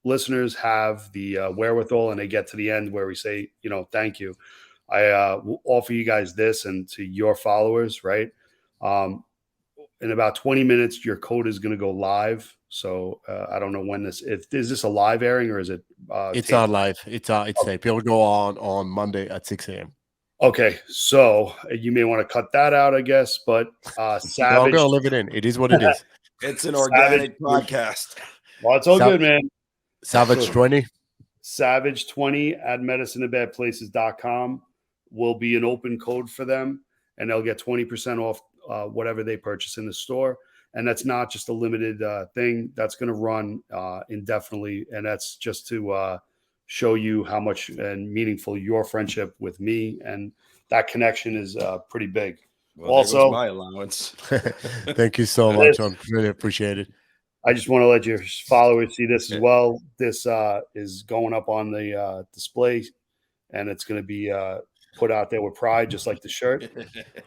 listeners have the wherewithal and they get to the end where we say, thank you, I will offer you guys this, and to your followers, right? In about 20 minutes, your code is going to go live. So I don't know when is this a live airing, or is it? It's taped? not live. It's tape. It'll go on Monday at 6 a.m. Okay, so you may want to cut that out, I guess. But No, I'm Savage, gonna leave it in. It is what it is. It's an organic podcast. well, it's all good, man. Savage 20. Savage 20 at medicinebadplaces.com will be an open code for them, and they'll get 20% off whatever they purchase in the store. And that's not just a limited thing. That's going to run indefinitely, and that's just to show you how much and meaningful your friendship with me, and that connection is pretty big. Well, Also, there goes my allowance. Thank you so much. I really appreciate it. I just want to let your followers see this as well. This is going up on the display, and it's going to be put out there with pride, just like the shirt.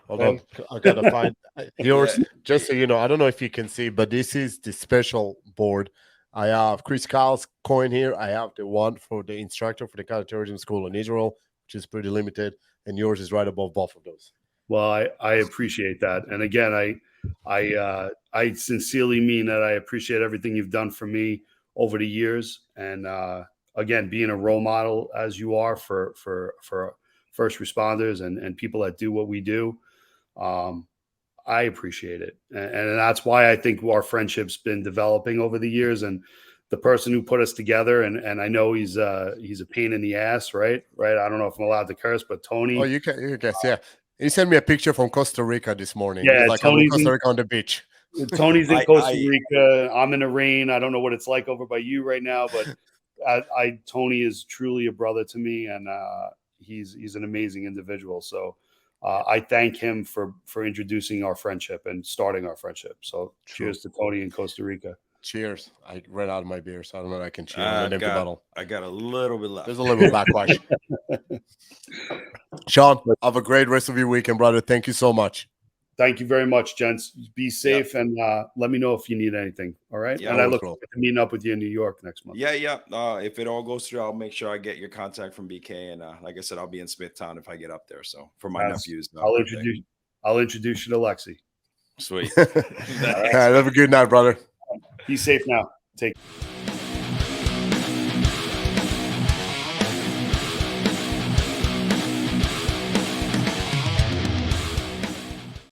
Hold on, I gotta find yours. Just so you know, I don't know if you can see, but this is the special board. I have Chris Kyle's coin here. I have the one for the instructor for the counterterrorism school in Israel, which is pretty limited, and yours is right above both of those. Well, I appreciate that, and again, I sincerely mean that. I appreciate everything you've done for me over the years, and again, being a role model as you are for first responders and people that do what we do. I appreciate it. And that's why I think our friendship's been developing over the years. And the person who put us together, and I know he's a pain in the ass, right? I don't know if I'm allowed to curse, but Tony. Oh, you can guess, yeah. He sent me a picture from Costa Rica this morning. Yeah, like I'm in Costa Rica on the beach. Tony's in Costa Rica. I'm in the rain. I don't know what it's like over by you right now, but Tony is truly a brother to me, and he's an amazing individual. So I thank him for introducing our friendship and starting our friendship. So cheers to Tony in Costa Rica. Cheers. I ran out of my beer, so I don't know if I can cheer on an empty bottle. I got a little bit left. There's a little bit of backwash. Shawn, have a great rest of your weekend, brother. Thank you so much. Thank you very much, gents. Be safe, and let me know if you need anything. All right. Yeah, and I look forward to meeting up with you in New York next month. Yeah. If it all goes through, I'll make sure I get your contact from BK. And like I said, I'll be in Smithtown if I get up there. So for my nephews, I'll introduce you to Lexi. Sweet. All right, have a good night, brother. Be safe now. Take care.